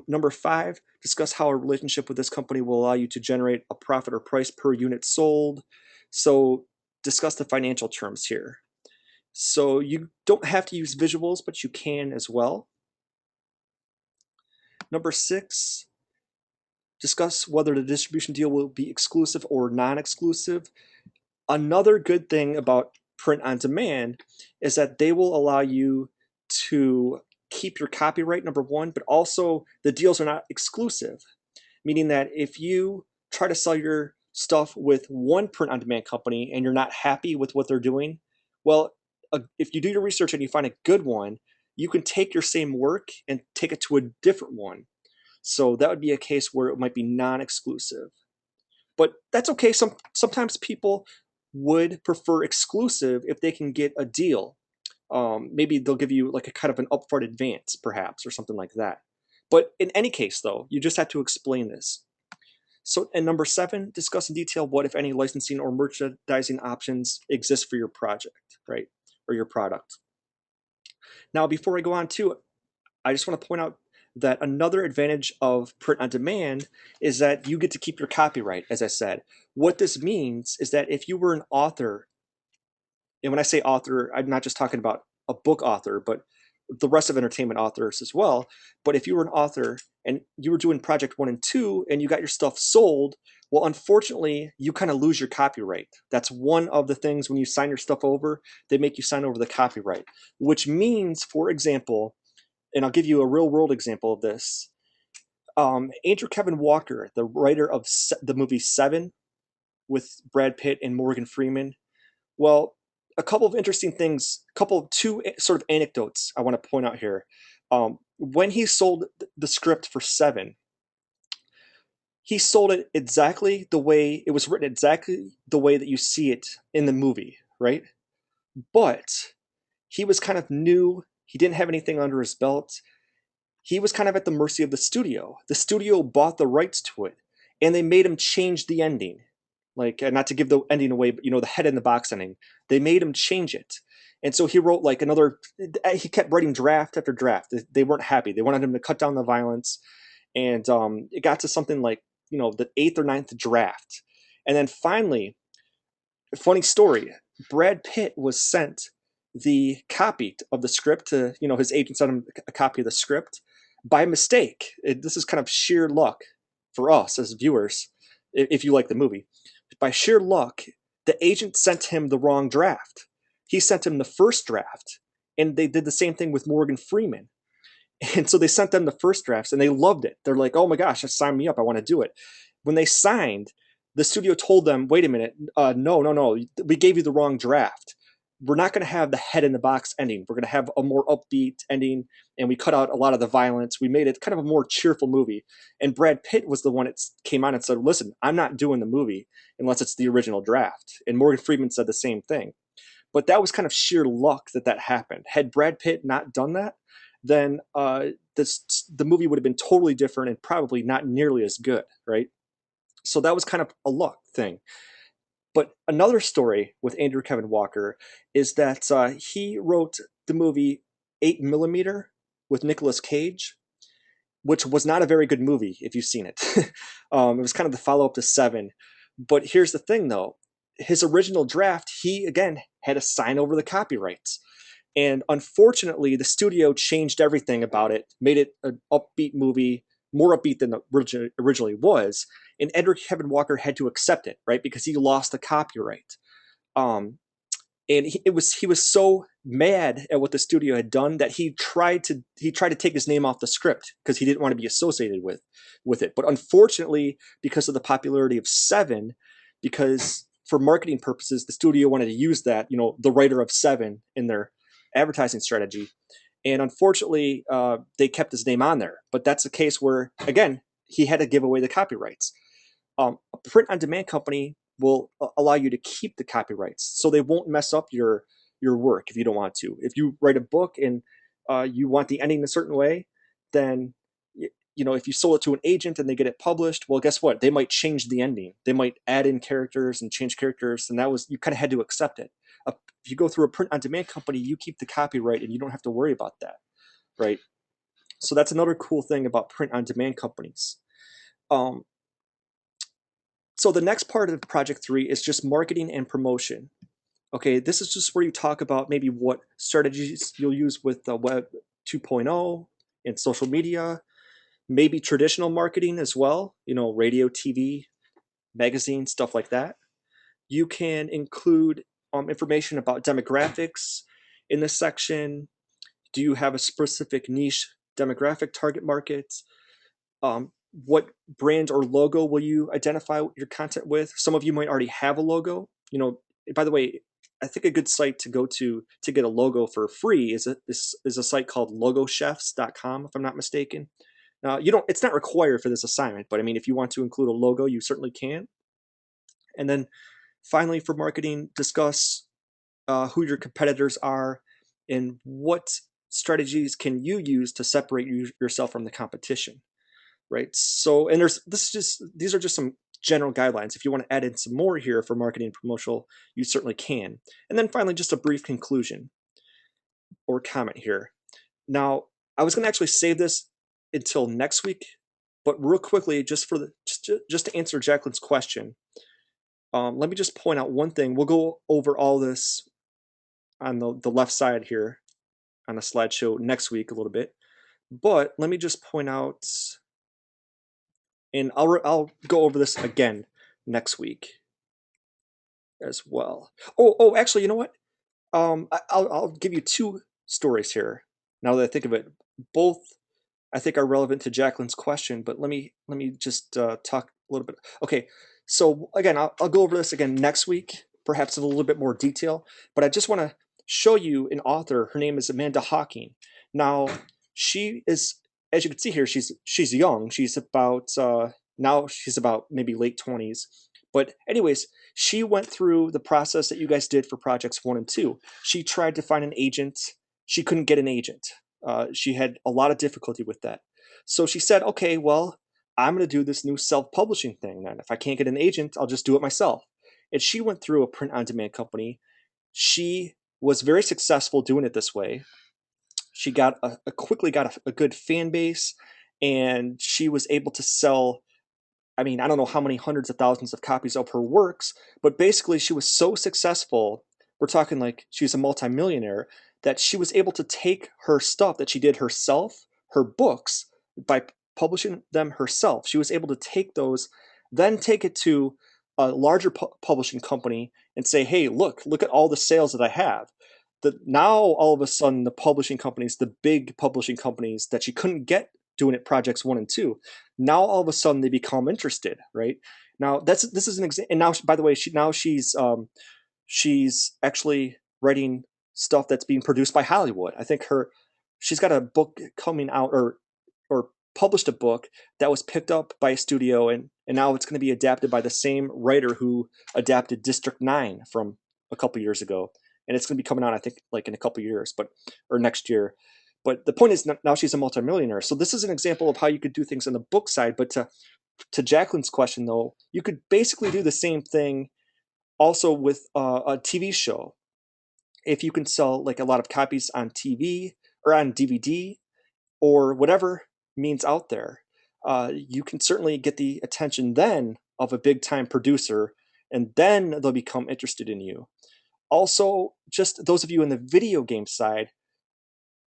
Number 5, discuss how a relationship with this company will allow you to generate a profit or price per unit sold. So discuss the financial terms here. So you don't have to use visuals, but you can as well. Number 6, discuss whether the distribution deal will be exclusive or non-exclusive. Another good thing about print on demand is that they will allow you to keep your copyright, number 1, but also the deals are not exclusive, meaning that if you try to sell your stuff with one print on demand company and you're not happy with what they're doing, well, if you do your research and you find a good one, you can take your same work and take it to a different one. So that would be a case where it might be non-exclusive. But that's okay. Sometimes people would prefer exclusive if they can get a deal. Maybe they'll give you like a kind of an upfront advance, perhaps, or something like that. But in any case, though, you just have to explain this. So, and number 7, discuss in detail what, if any, licensing or merchandising options exist for your project, right, or your product. Now, before I go on to, I just want to point out that another advantage of print on demand is that you get to keep your copyright, as I said. What this means is that if you were an author, and when I say author, I'm not just talking about a book author, but the rest of entertainment authors as well. But if you were an author and you were doing project 1 and 2 and you got your stuff sold, well, unfortunately, you kind of lose your copyright. That's one of the things when you sign your stuff over, they make you sign over the copyright, which means, for example, and I'll give you a real world example of this. Andrew Kevin Walker, the writer of the movie Seven with Brad Pitt and Morgan Freeman. Well, a couple of interesting things, two sort of anecdotes I want to point out here. When he sold the script for Seven, he sold it exactly the way it was written, exactly the way that you see it in the movie, right? But he was kind of new. He didn't have anything under his belt. He was kind of at the mercy of the studio. The studio bought the rights to it, and they made him change the ending. Like, not to give the ending away, but the head in the box ending. They made him change it. And so he wrote like another, he kept writing draft after draft. They weren't happy. They wanted him to cut down the violence. And it got to something like, the 8th or 9th draft. And then finally, funny story, Brad Pitt was sent the copy of the script to, his agent sent him a copy of the script by mistake. This is kind of sheer luck for us as viewers, if you like the movie. By sheer luck, the agent sent him the wrong draft. He sent him the first draft, and they did the same thing with Morgan Freeman. And so they sent them the first drafts, and they loved it. They're like, "Oh my gosh, sign me up! I want to do it." When they signed, the studio told them, "Wait a minute, no, we gave you the wrong draft. We're not going to have the head in the box ending. We're going to have a more upbeat ending, and we cut out a lot of the violence. We made it kind of a more cheerful movie." And Brad Pitt was the one that came on and said, "Listen, I'm not doing the movie unless it's the original draft." And Morgan Freeman said the same thing. But that was kind of sheer luck that happened. Had Brad Pitt not done that, then the movie would have been totally different and probably not nearly as good, right? So that was kind of a luck thing. But another story with Andrew Kevin Walker is that he wrote the movie 8mm with Nicolas Cage, which was not a very good movie if you've seen it. It was kind of the follow-up to Seven. But here's the thing, though. his original draft, he again had to sign over the copyrights. And unfortunately, the studio changed everything about it, made it an upbeat movie, more upbeat than it originally was. And Edward Kevin Walker had to accept it, right? Because he lost the copyright. Um, and he was so mad at what the studio had done that he tried to take his name off the script because he didn't want to be associated with it. But unfortunately, because of the popularity of Seven, because for marketing purposes, the studio wanted to use that, the writer of Seven in their advertising strategy. And unfortunately, they kept his name on there. But that's a case where, again, he had to give away the copyrights. A print on demand company will allow you to keep the copyrights, so they won't mess up your work if you don't want to. If you write a book and you want the ending a certain way, then if you sold it to an agent and they get it published, well, guess what? They might change the ending. They might add in characters and change characters, and that was you kind of had to accept it. If you go through a print on demand company, you keep the copyright and you don't have to worry about that, right? So that's another cool thing about print on demand companies. Um, so the next part of project 3 is just marketing and promotion. Okay, this is just where you talk about maybe what strategies you'll use with the Web 2.0 and social media, maybe traditional marketing as well, radio, TV, magazine, stuff like that. You can include information about demographics in this section. Do you have a specific niche demographic target market? What brand or logo will you identify your content with? Some of you might already have a logo. By the way, I think a good site to go to get a logo for free is a site called logochefs.com, if I'm not mistaken. Now, it's not required for this assignment, but I mean, if you want to include a logo, you certainly can. And then finally, for marketing, discuss who your competitors are and what strategies can you use to separate yourself from the competition. Right. So, and these are just some general guidelines. If you want to add in some more here for marketing and promotional, you certainly can. And then finally, just a brief conclusion or comment here. Now, I was going to actually save this until next week, but real quickly, just to answer Jacqueline's question, let me just point out one thing. We'll go over all this on the left side here on the slideshow next week a little bit, but let me just point out, and I'll go over this again next week as well. Actually, you know what? I'll give you two stories here. Now that I think of it, both I think are relevant to Jacqueline's question. But let me just talk a little bit. Okay, so again, I'll go over this again next week, perhaps in a little bit more detail. But I just want to show you an author. Her name is Amanda Hawking. Now she is, as you can see here, she's young. She's about now she's about maybe late 20s. But anyways, she went through the process that you guys did for projects 1 and 2. She tried to find an agent. She couldn't get an agent. She had a lot of difficulty with that. So she said, okay, well, I'm going to do this new self-publishing thing then. If I can't get an agent, I'll just do it myself. And she went through a print-on-demand company. She was very successful doing it this way. She quickly got a good fan base, and she was able to sell, I mean, I don't know how many hundreds of thousands of copies of her works, but basically she was so successful, we're talking like she's a multimillionaire, that she was able to take her stuff that she did herself, her books, by publishing them herself. She was able to take those, then take it to a larger publishing company and say, hey, look at all the sales that I have. Now, all of a sudden, the publishing companies, the big publishing companies that she couldn't get doing it projects 1 and 2, now all of a sudden they become interested, right? Now this is an example. And now, by the way, she's actually writing stuff that's being produced by Hollywood. I think she's got a book coming out, or published a book that was picked up by a studio, and now it's going to be adapted by the same writer who adapted District 9 from a couple years ago, and it's going to be coming out, I think, like in a couple years, or next year. But the point is, now she's a multimillionaire. So this is an example of how you could do things on the book side. But to Jacqueline's question, though, you could basically do the same thing also with a TV show. If you can sell like a lot of copies on TV or on DVD or whatever means out there, you can certainly get the attention then of a big time producer and then they'll become interested in you. Also, just those of you in the video game side,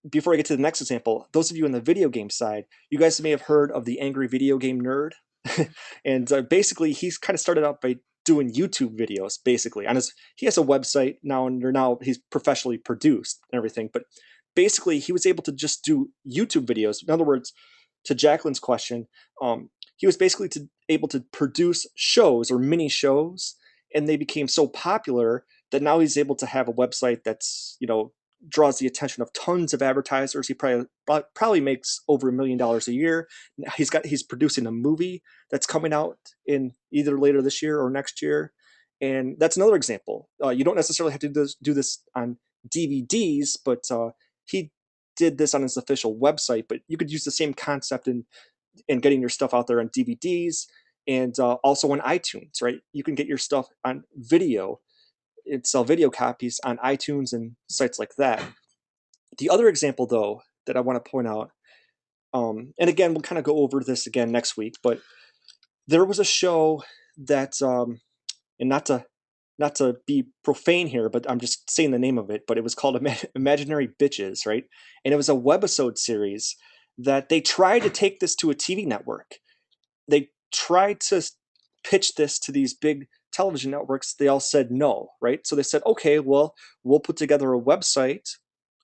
before I get to the next example, those of you in the video game side, you guys may have heard of the Angry Video Game Nerd. And basically, he's kind of started out by doing YouTube videos, basically. He has a website now, and he's professionally produced and everything. But basically, he was able to just do YouTube videos. In other words, to Jacqueline's question, he was basically able to produce shows or mini shows, and they became so popular that now he's able to have a website that's, draws the attention of tons of advertisers. He probably makes over $1 million a year. He's producing a movie that's coming out in either later this year or next year, and that's another example. You don't necessarily have to do this on DVDs, but he did this on his official website. But you could use the same concept in getting your stuff out there on DVDs and also on iTunes, right? You can get your stuff on video and sell video copies on iTunes and sites like that. The other example, though, that I want to point out, and again, we'll kind of go over this again next week, but there was a show that, and not to be profane here, but I'm just saying the name of it, but it was called Imaginary Bitches, right? And it was a webisode series that they tried to take this to a TV network. They tried to pitch this to these big television networks. They all said no, right? So they said, okay, well, we'll put together a website,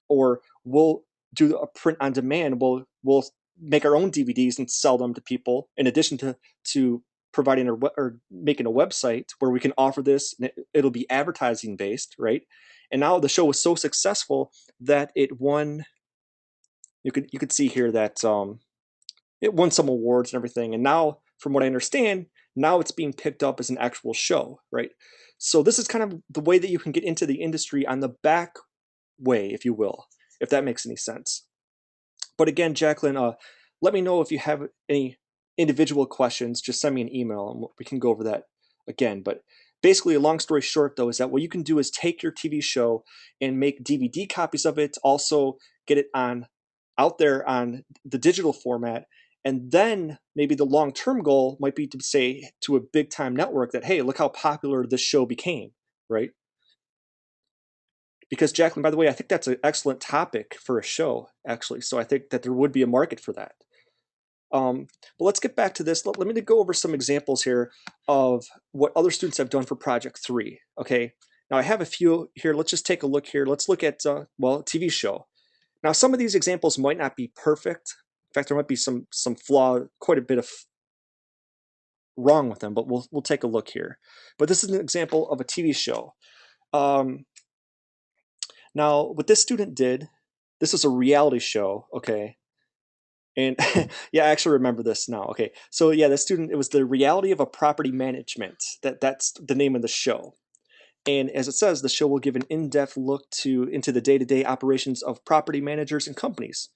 or we'll do a print on demand. We'll make our own DVDs and sell them to people, in addition to providing or making a website where we can offer this. And it'll be advertising based, right? And now the show was so successful that it won. You could see here that it won some awards and everything. And now, from what I understand, now it's being picked up as an actual show, right? So this is kind of the way that you can get into the industry on the back way, if you will, if that makes any sense. But again, Jacqueline, let me know if you have any individual questions. Just send me an email and we can go over that again. But basically, a long story short, though, is that what you can do is take your TV show and make DVD copies of it, also get it out there on the digital format. And then maybe the long-term goal might be to say to a big-time network that, hey, look how popular this show became, right? Because Jacqueline, by the way, I think that's an excellent topic for a show, actually. So I think that there would be a market for that. But let's get back to this. Let me go over some examples here of what other students have done for Project 3, okay? Now I have a few here. Let's just take a look here. Let's look at, TV show. Now some of these examples might not be perfect. In fact, there might be some flaw, quite a bit of wrong with them, but we'll take a look here. But this is an example of a TV show. Now, what this student did, this was a reality show, okay? And yeah, I actually remember this now. Okay, so yeah, the student, it was the reality of a property management. That's the name of the show. And as it says, the show will give an in-depth look into the day-to-day operations of property managers and companies.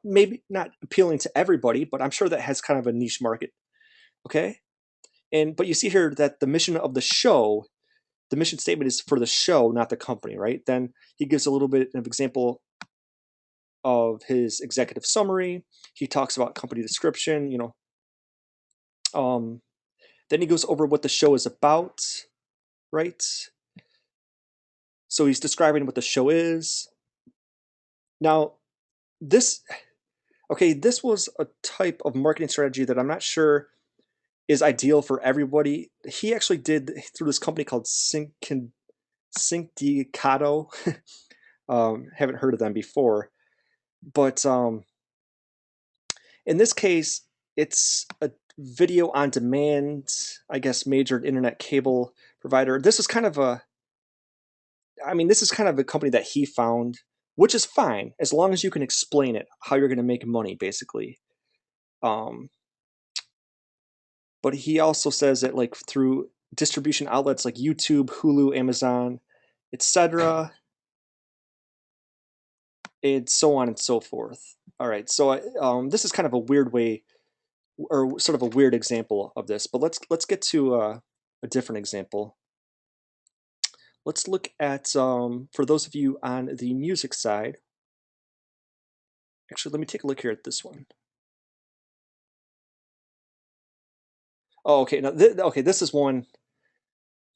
Maybe not appealing to everybody, but I'm sure that has kind of a niche market. Okay, but you see here that the mission of the show, the mission statement is for the show, not the company, right? Then he gives a little bit of example of his executive summary. He talks about company description, then he goes over what the show is about, right? So he's describing what the show is. Now, this was a type of marketing strategy that I'm not sure is ideal for everybody. He actually did through this company called Syndicato. Haven't heard of them before, but in this case, it's a video on demand, I guess, major internet cable provider. This is kind of a company that he found, which is fine as long as you can explain it, how you're going to make money, basically. But he also says that like through distribution outlets like YouTube, Hulu, Amazon, etc., and so on and so forth. All right, so this is kind of a weird way, or sort of a weird example of this. But let's get to a different example. Let's look at, for those of you on the music side, actually, let me take a look here at this one. Oh, okay. Now, okay, this is one.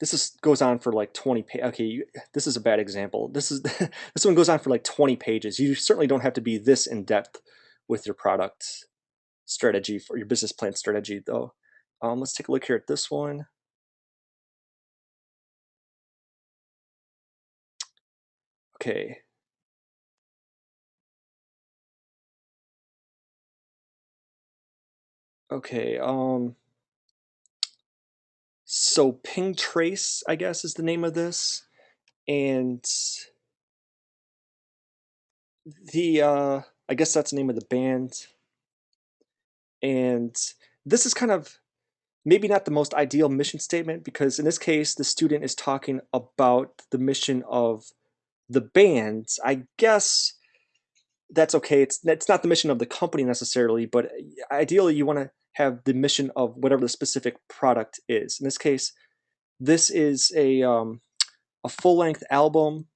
this is goes on for like 20 okay, this is a bad example. This is this one goes on for like 20 pages. You certainly don't have to be this in depth with your product strategy for your business plan strategy though. Let's take a look here at this one. Okay. Okay. So Ping Trace, I guess, is the name of this, and the I guess that's the name of the band. And this is kind of maybe not the most ideal mission statement because in this case, the student is talking about the mission of the band. I guess that's okay. It's not the mission of the company necessarily, but ideally you want to have the mission of whatever the specific product is. In this case, this is a full-length album.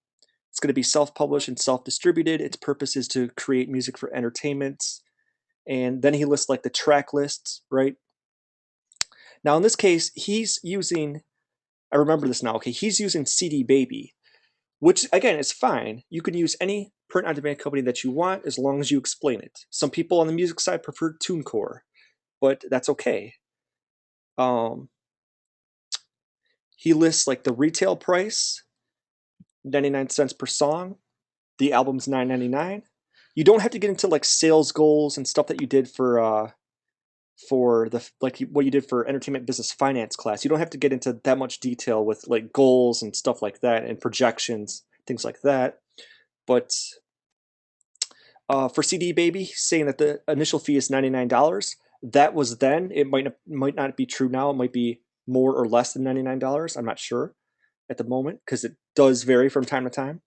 It's going to be self-published and self-distributed. Its purpose is to create music for entertainment. And then he lists like the track lists, right? Now in this case, he's using, I remember this now, okay, he's using CD Baby, which again is fine. You can use any print on demand company that you want as long as you explain it. Some people on the music side prefer TuneCore, but that's okay. He lists like the retail price, 99 cents per song. The album's $9.99. You don't have to get into like sales goals and stuff that you did for the like what you did for entertainment business finance class. You don't have to get into that much detail with like goals and stuff like that and projections, things like that. But for CD Baby, saying that the initial fee is $99. That was then. It might not be true now. It might be more or less than $99. I'm not sure at the moment because it does vary from time to time.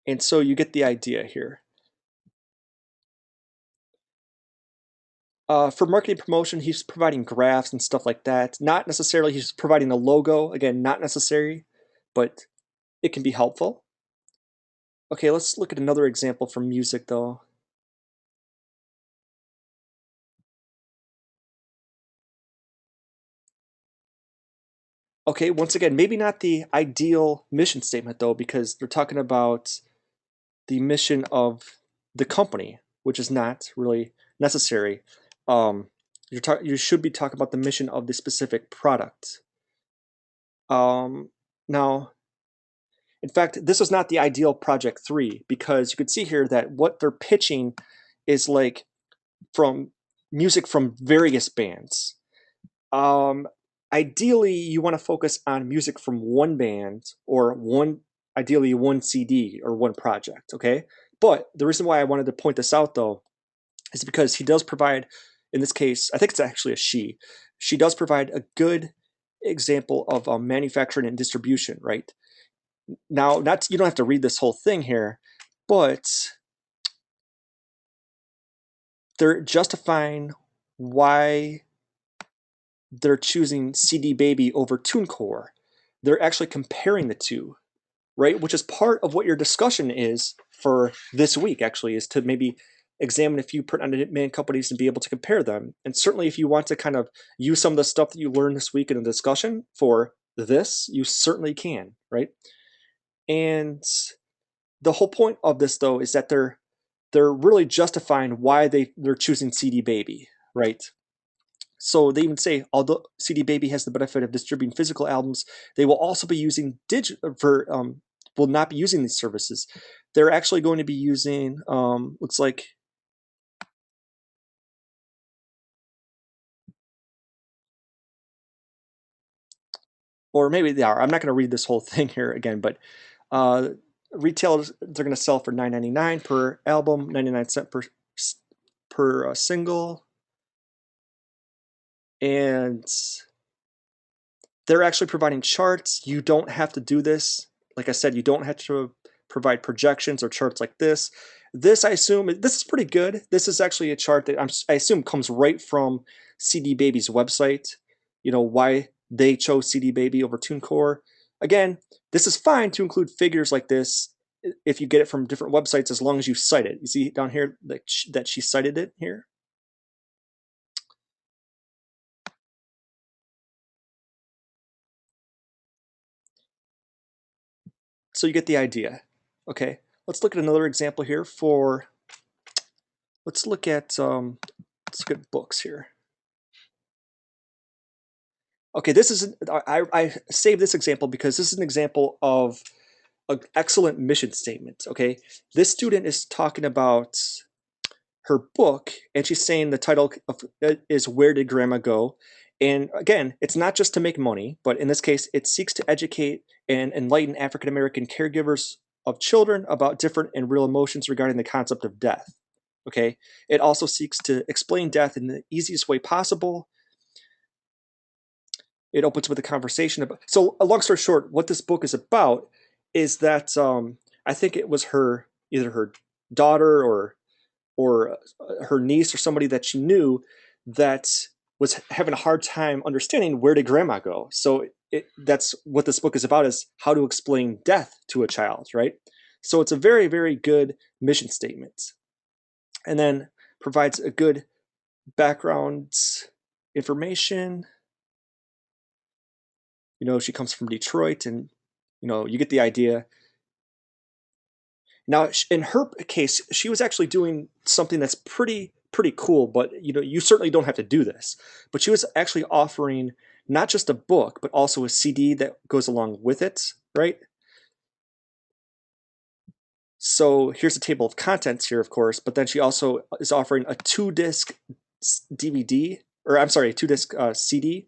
And so you get the idea here. For marketing promotion, he's providing graphs and stuff like that. Not necessarily he's providing a logo. Again, not necessary, but it can be helpful. Okay, let's look at another example from music though. Okay, once again, maybe not the ideal mission statement though, because they're talking about the mission of the company, which is not really necessary. You should be talking about the mission of the specific product. Now, in fact, this was not the ideal project 3 because you could see here that what they're pitching is like from music from various bands. Um, Ideally, you want to focus on music from one band or ideally one CD or one project, okay? But the reason why I wanted to point this out though is because he does provide, in this case, I think it's actually a she does provide a good example of manufacturing and distribution, right? Now, not you don't have to read this whole thing here, but they're justifying why they're choosing CD Baby over TuneCore. They're actually comparing the two, right? Which is part of what your discussion is for this week, actually, is to maybe examine a few print-on-demand companies and be able to compare them. And certainly if you want to kind of use some of the stuff that you learned this week in the discussion for this, you certainly can, right? And the whole point of this, though, is that they're really justifying why they're choosing CD Baby, right? So they even say, although CD Baby has the benefit of distributing physical albums, they will also be using will not be using these services. They're actually going to be using looks like or maybe they are. I'm not going to read this whole thing here again, but retailers they're going to sell for $9.99 per album, 99 cents per single, and they're actually providing charts. You don't have to do this. Like I said, you don't have to provide projections or charts like this. This, I assume, this is pretty good. This is actually a chart that I assume comes right from CD Baby's website. You know, why they chose CD Baby over TuneCore. Again, this is fine to include figures like this if you get it from different websites as long as you cite it. You see down here that she cited it here? So you get the idea. Okay, let's look at another example here for, let's look at books here. Okay, this is, I saved this example because this is an example of an excellent mission statement, okay? This student is talking about her book, and she's saying the title of it is Where Did Grandma Go? And again, it's not just to make money, but in this case, it seeks to educate and enlighten African American caregivers of children about different and real emotions regarding the concept of death. Okay, it also seeks to explain death in the easiest way possible. It opens with a conversation about. So, a long story short, what this book is about is that I think it was her, either her daughter or her niece or somebody that she knew that was having a hard time understanding where did grandma go. So that's what this book is about, is how to explain death to a child, right? So it's a very, very good mission statement, and then provides a good background information. She comes from Detroit, and you get the idea. Now, in her case, she was actually doing something that's pretty cool, but you certainly don't have to do this. But she was actually offering not just a book, but also a CD that goes along with it, right? So here's a table of contents here, of course, but then she also is offering a 2-disc DVD, or I'm sorry, a 2-disc CD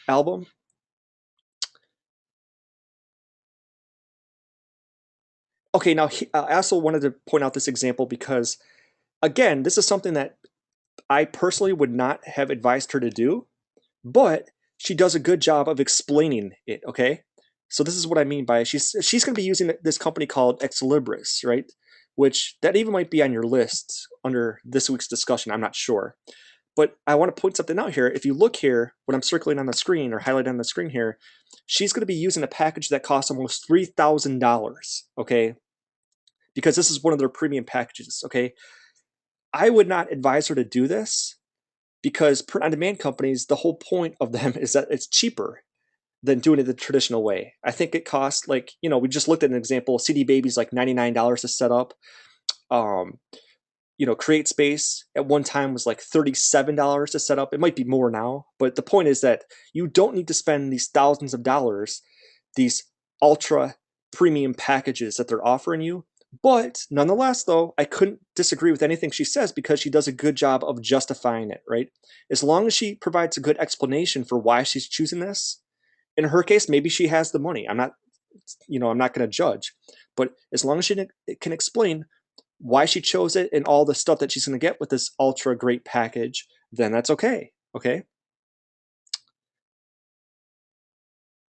album. Okay, now I also wanted to point out this example because, again, this is something that I personally would not have advised her to do, but she does a good job of explaining it. Okay, so this is what I mean by she's going to be using this company called Ex Libris, right? Which that even might be on your list under this week's discussion. I'm not sure, but I want to point something out here. If you look here, when I'm circling on the screen or highlighting on the screen here, she's going to be using a package that costs almost $3,000. Okay, because this is one of their premium packages. Okay, I would not advise her to do this because print-on-demand companies, the whole point of them is that it's cheaper than doing it the traditional way. I think it costs we just looked at an example. CD Baby's like $99 to set up. Um, Create Space at one time was like $37 to set up. It might be more now, but the point is that you don't need to spend these thousands of dollars, these ultra premium packages that they're offering you. But nonetheless, though, I couldn't disagree with anything she says because she does a good job of justifying it, right? As long as she provides a good explanation for why she's choosing this, in her case, maybe she has the money. I'm not going to judge, but as long as she can explain why she chose it and all the stuff that she's going to get with this ultra great package, then that's okay. Okay.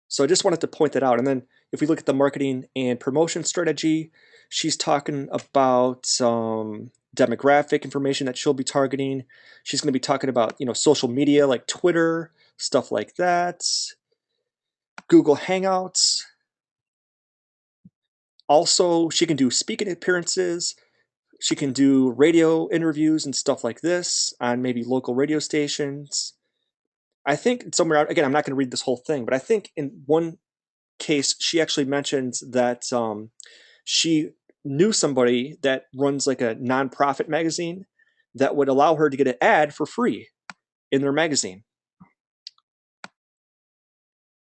So I just wanted to point that out. And then if we look at the marketing and promotion strategy, she's talking about demographic information that she'll be targeting. She's going to be talking about, social media like Twitter, stuff like that, Google Hangouts. Also, she can do speaking appearances. She can do radio interviews and stuff like this on maybe local radio stations. I think somewhere out, again, I'm not going to read this whole thing, but I think in one case, she actually mentions that she knew somebody that runs like a nonprofit magazine that would allow her to get an ad for free in their magazine.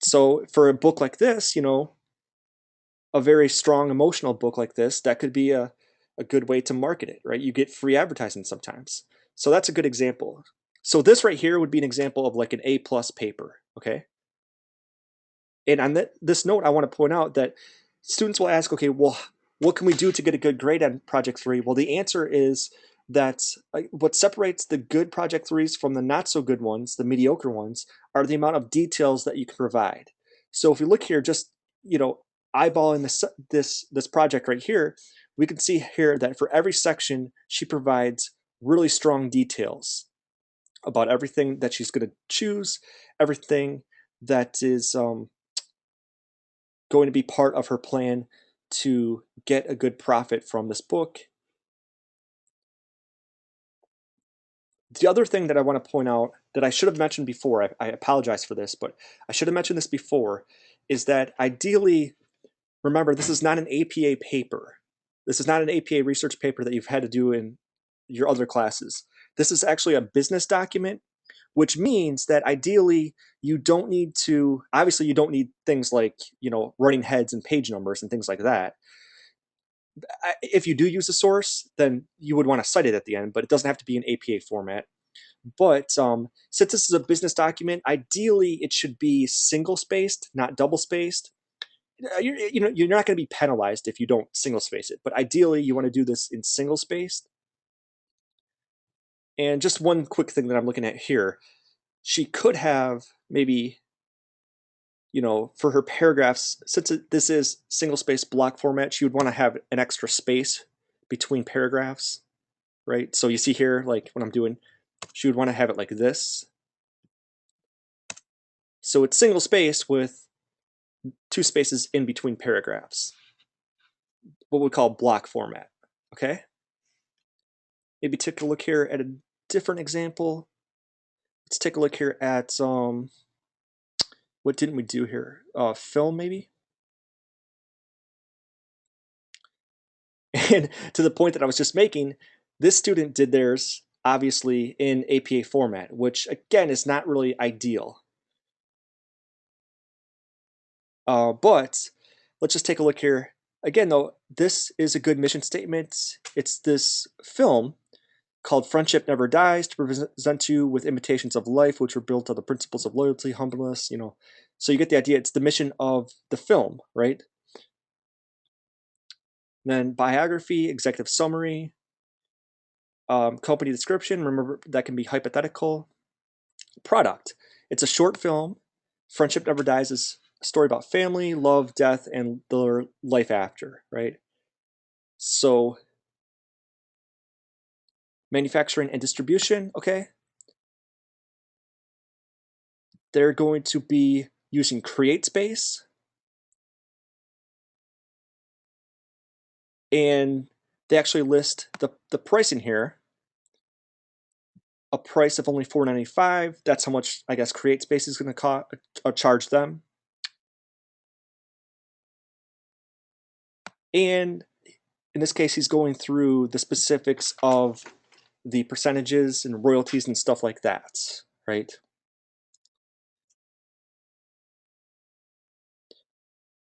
So for a book like this, a very strong emotional book like this, that could be a good way to market it, right? You get free advertising sometimes. So that's a good example. So this right here would be an example of like an A+ paper, okay? And on this note, I want to point out that students will ask, okay, well, what can we do to get a good grade on Project 3? Well, the answer is that what separates the good Project 3s from the not so good ones, the mediocre ones, are the amount of details that you can provide. So if we look here, just, eyeballing this project right here, we can see here that for every section, she provides really strong details about everything that she's going to choose, everything that is going to be part of her plan to get a good profit from this book. The other thing that I want to point out that I should have mentioned before, I apologize for this, but I should have mentioned this before, is that ideally, remember, this is not an APA paper. This is not an APA research paper that you've had to do in your other classes. This is actually a business document, which means that ideally you don't need to, obviously you don't need things like, running heads and page numbers and things like that. If you do use a source, then you would want to cite it at the end, but it doesn't have to be in APA format. But since this is a business document, ideally it should be single spaced, not double spaced. You're not going to be penalized if you don't single space it, but ideally you want to do this in single spaced. And just one quick thing that I'm looking at here, she could have maybe, for her paragraphs, since this is single space block format, she would want to have an extra space between paragraphs, right? So you see here, like when I'm doing, she would want to have it like this. So it's single space with 2 spaces in between paragraphs, what we call block format, okay? Maybe take a look here at a different example. Let's take a look here at, what didn't we do here? Film, maybe? And to the point that I was just making, this student did theirs, obviously, in APA format, which, again, is not really ideal. But let's just take a look here. Again, though, this is a good mission statement. It's this film called Friendship Never Dies to present you with imitations of life, which were built on the principles of loyalty, humbleness, So you get the idea. It's the mission of the film, right? Then biography, executive summary, company description. Remember, that can be hypothetical. Product. It's a short film. Friendship Never Dies is a story about family, love, death, and their life after, right? So manufacturing and distribution, okay? They're going to be using CreateSpace. And they actually list the pricing here. A price of only $4.95. That's how much, I guess, CreateSpace is going to charge them. And in this case, he's going through the specifics of the percentages and royalties and stuff like that, right?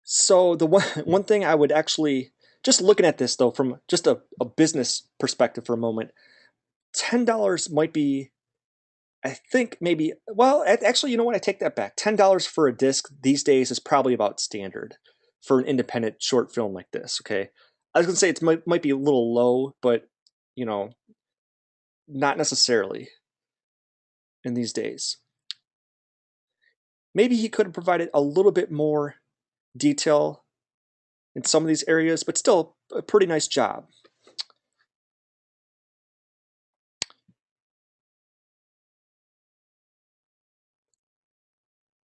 So the one thing I would actually, just looking at this though, from just a business perspective for a moment, $10 might be, I think maybe, well, actually, you know what? I take that back. $10 for a disc these days is probably about standard for an independent short film like this, okay? I was going to say it might be a little low, but, not necessarily in these days. Maybe he could have provided a little bit more detail in some of these areas, but still a pretty nice job.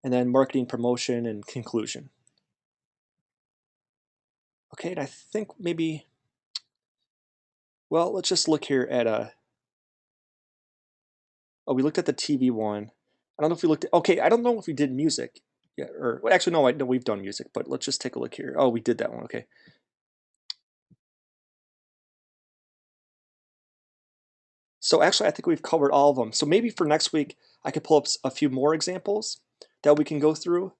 And then marketing, promotion, and conclusion. Okay, and I think maybe, well, let's just look here at oh, we looked at the TV one. I don't know if we looked at, okay, I don't know if we did music. Yeah, or well, actually, no, I know we've done music, but let's just take a look here. Oh, we did that one, okay. So actually, I think we've covered all of them. So maybe for next week, I could pull up a few more examples that we can go through.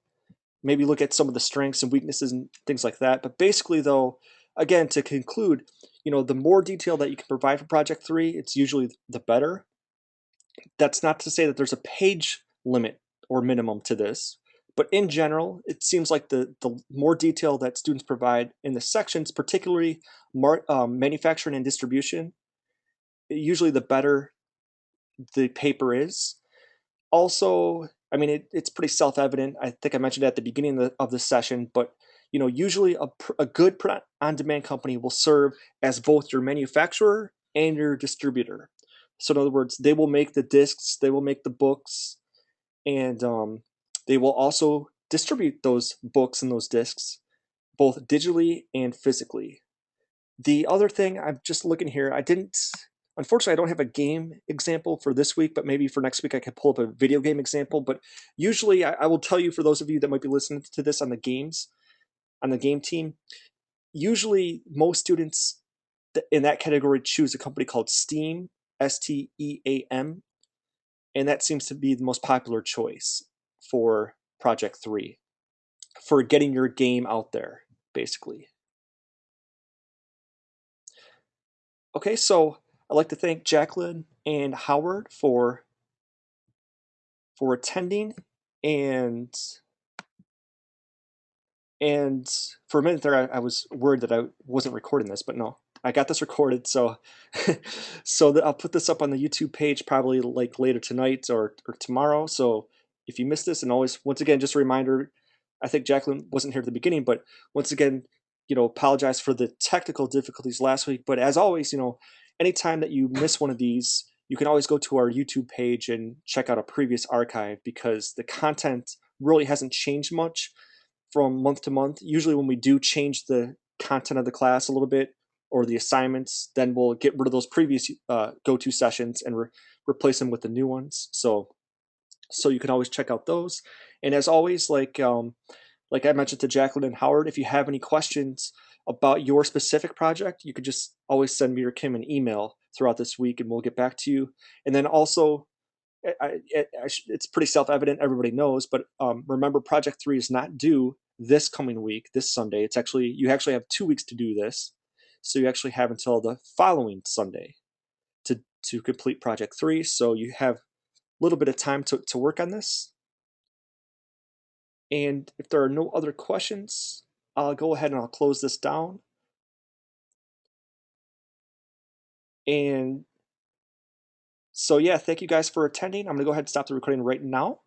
Maybe look at some of the strengths and weaknesses and things like that. But basically, though, again, to conclude, the more detail that you can provide for Project 3, it's usually the better. That's not to say that there's a page limit or minimum to this, but in general, it seems like the more detail that students provide in the sections, particularly manufacturing and distribution, usually the better the paper is. Also, I mean, it's pretty self-evident. I think I mentioned it at the beginning of the session, but usually a good on-demand company will serve as both your manufacturer and your distributor. So in other words, they will make the discs, they will make the books, and they will also distribute those books and those discs both digitally and physically. The other thing, I'm just looking here, unfortunately, I don't have a game example for this week, but maybe for next week I could pull up a video game example. But usually I will tell you, for those of you that might be listening to this on the games, on the game team. Usually, most students in that category choose a company called Steam, STEAM, and that seems to be the most popular choice for Project 3 for getting your game out there, basically. Okay, so I'd like to thank Jacqueline and Howard for attending, and and for a minute there, I was worried that I wasn't recording this, but no, I got this recorded. So so that I'll put this up on the YouTube page probably like later tonight or tomorrow. So if you missed this, and always once again, just a reminder, I think Jacqueline wasn't here at the beginning, but once again, apologize for the technical difficulties last week. But as always, anytime that you miss one of these, you can always go to our YouTube page and check out a previous archive, because the content really hasn't changed much from month to month. Usually when we do change the content of the class a little bit or the assignments, then we'll get rid of those previous go-to sessions and replace them with the new ones. So you can always check out those. And as always, like I mentioned to Jacqueline and Howard, if you have any questions about your specific project, you could just always send me or Kim an email throughout this week, and we'll get back to you. And then also, it's pretty self-evident, everybody knows, but remember, Project 3 is not due this coming week, this Sunday. You actually have 2 weeks to do this, so you actually have until the following Sunday to complete Project 3. So you have a little bit of time to work on this. And if there are no other questions, I'll go ahead and I'll close this down. And so yeah, thank you guys for attending. I'm gonna go ahead and stop the recording right now.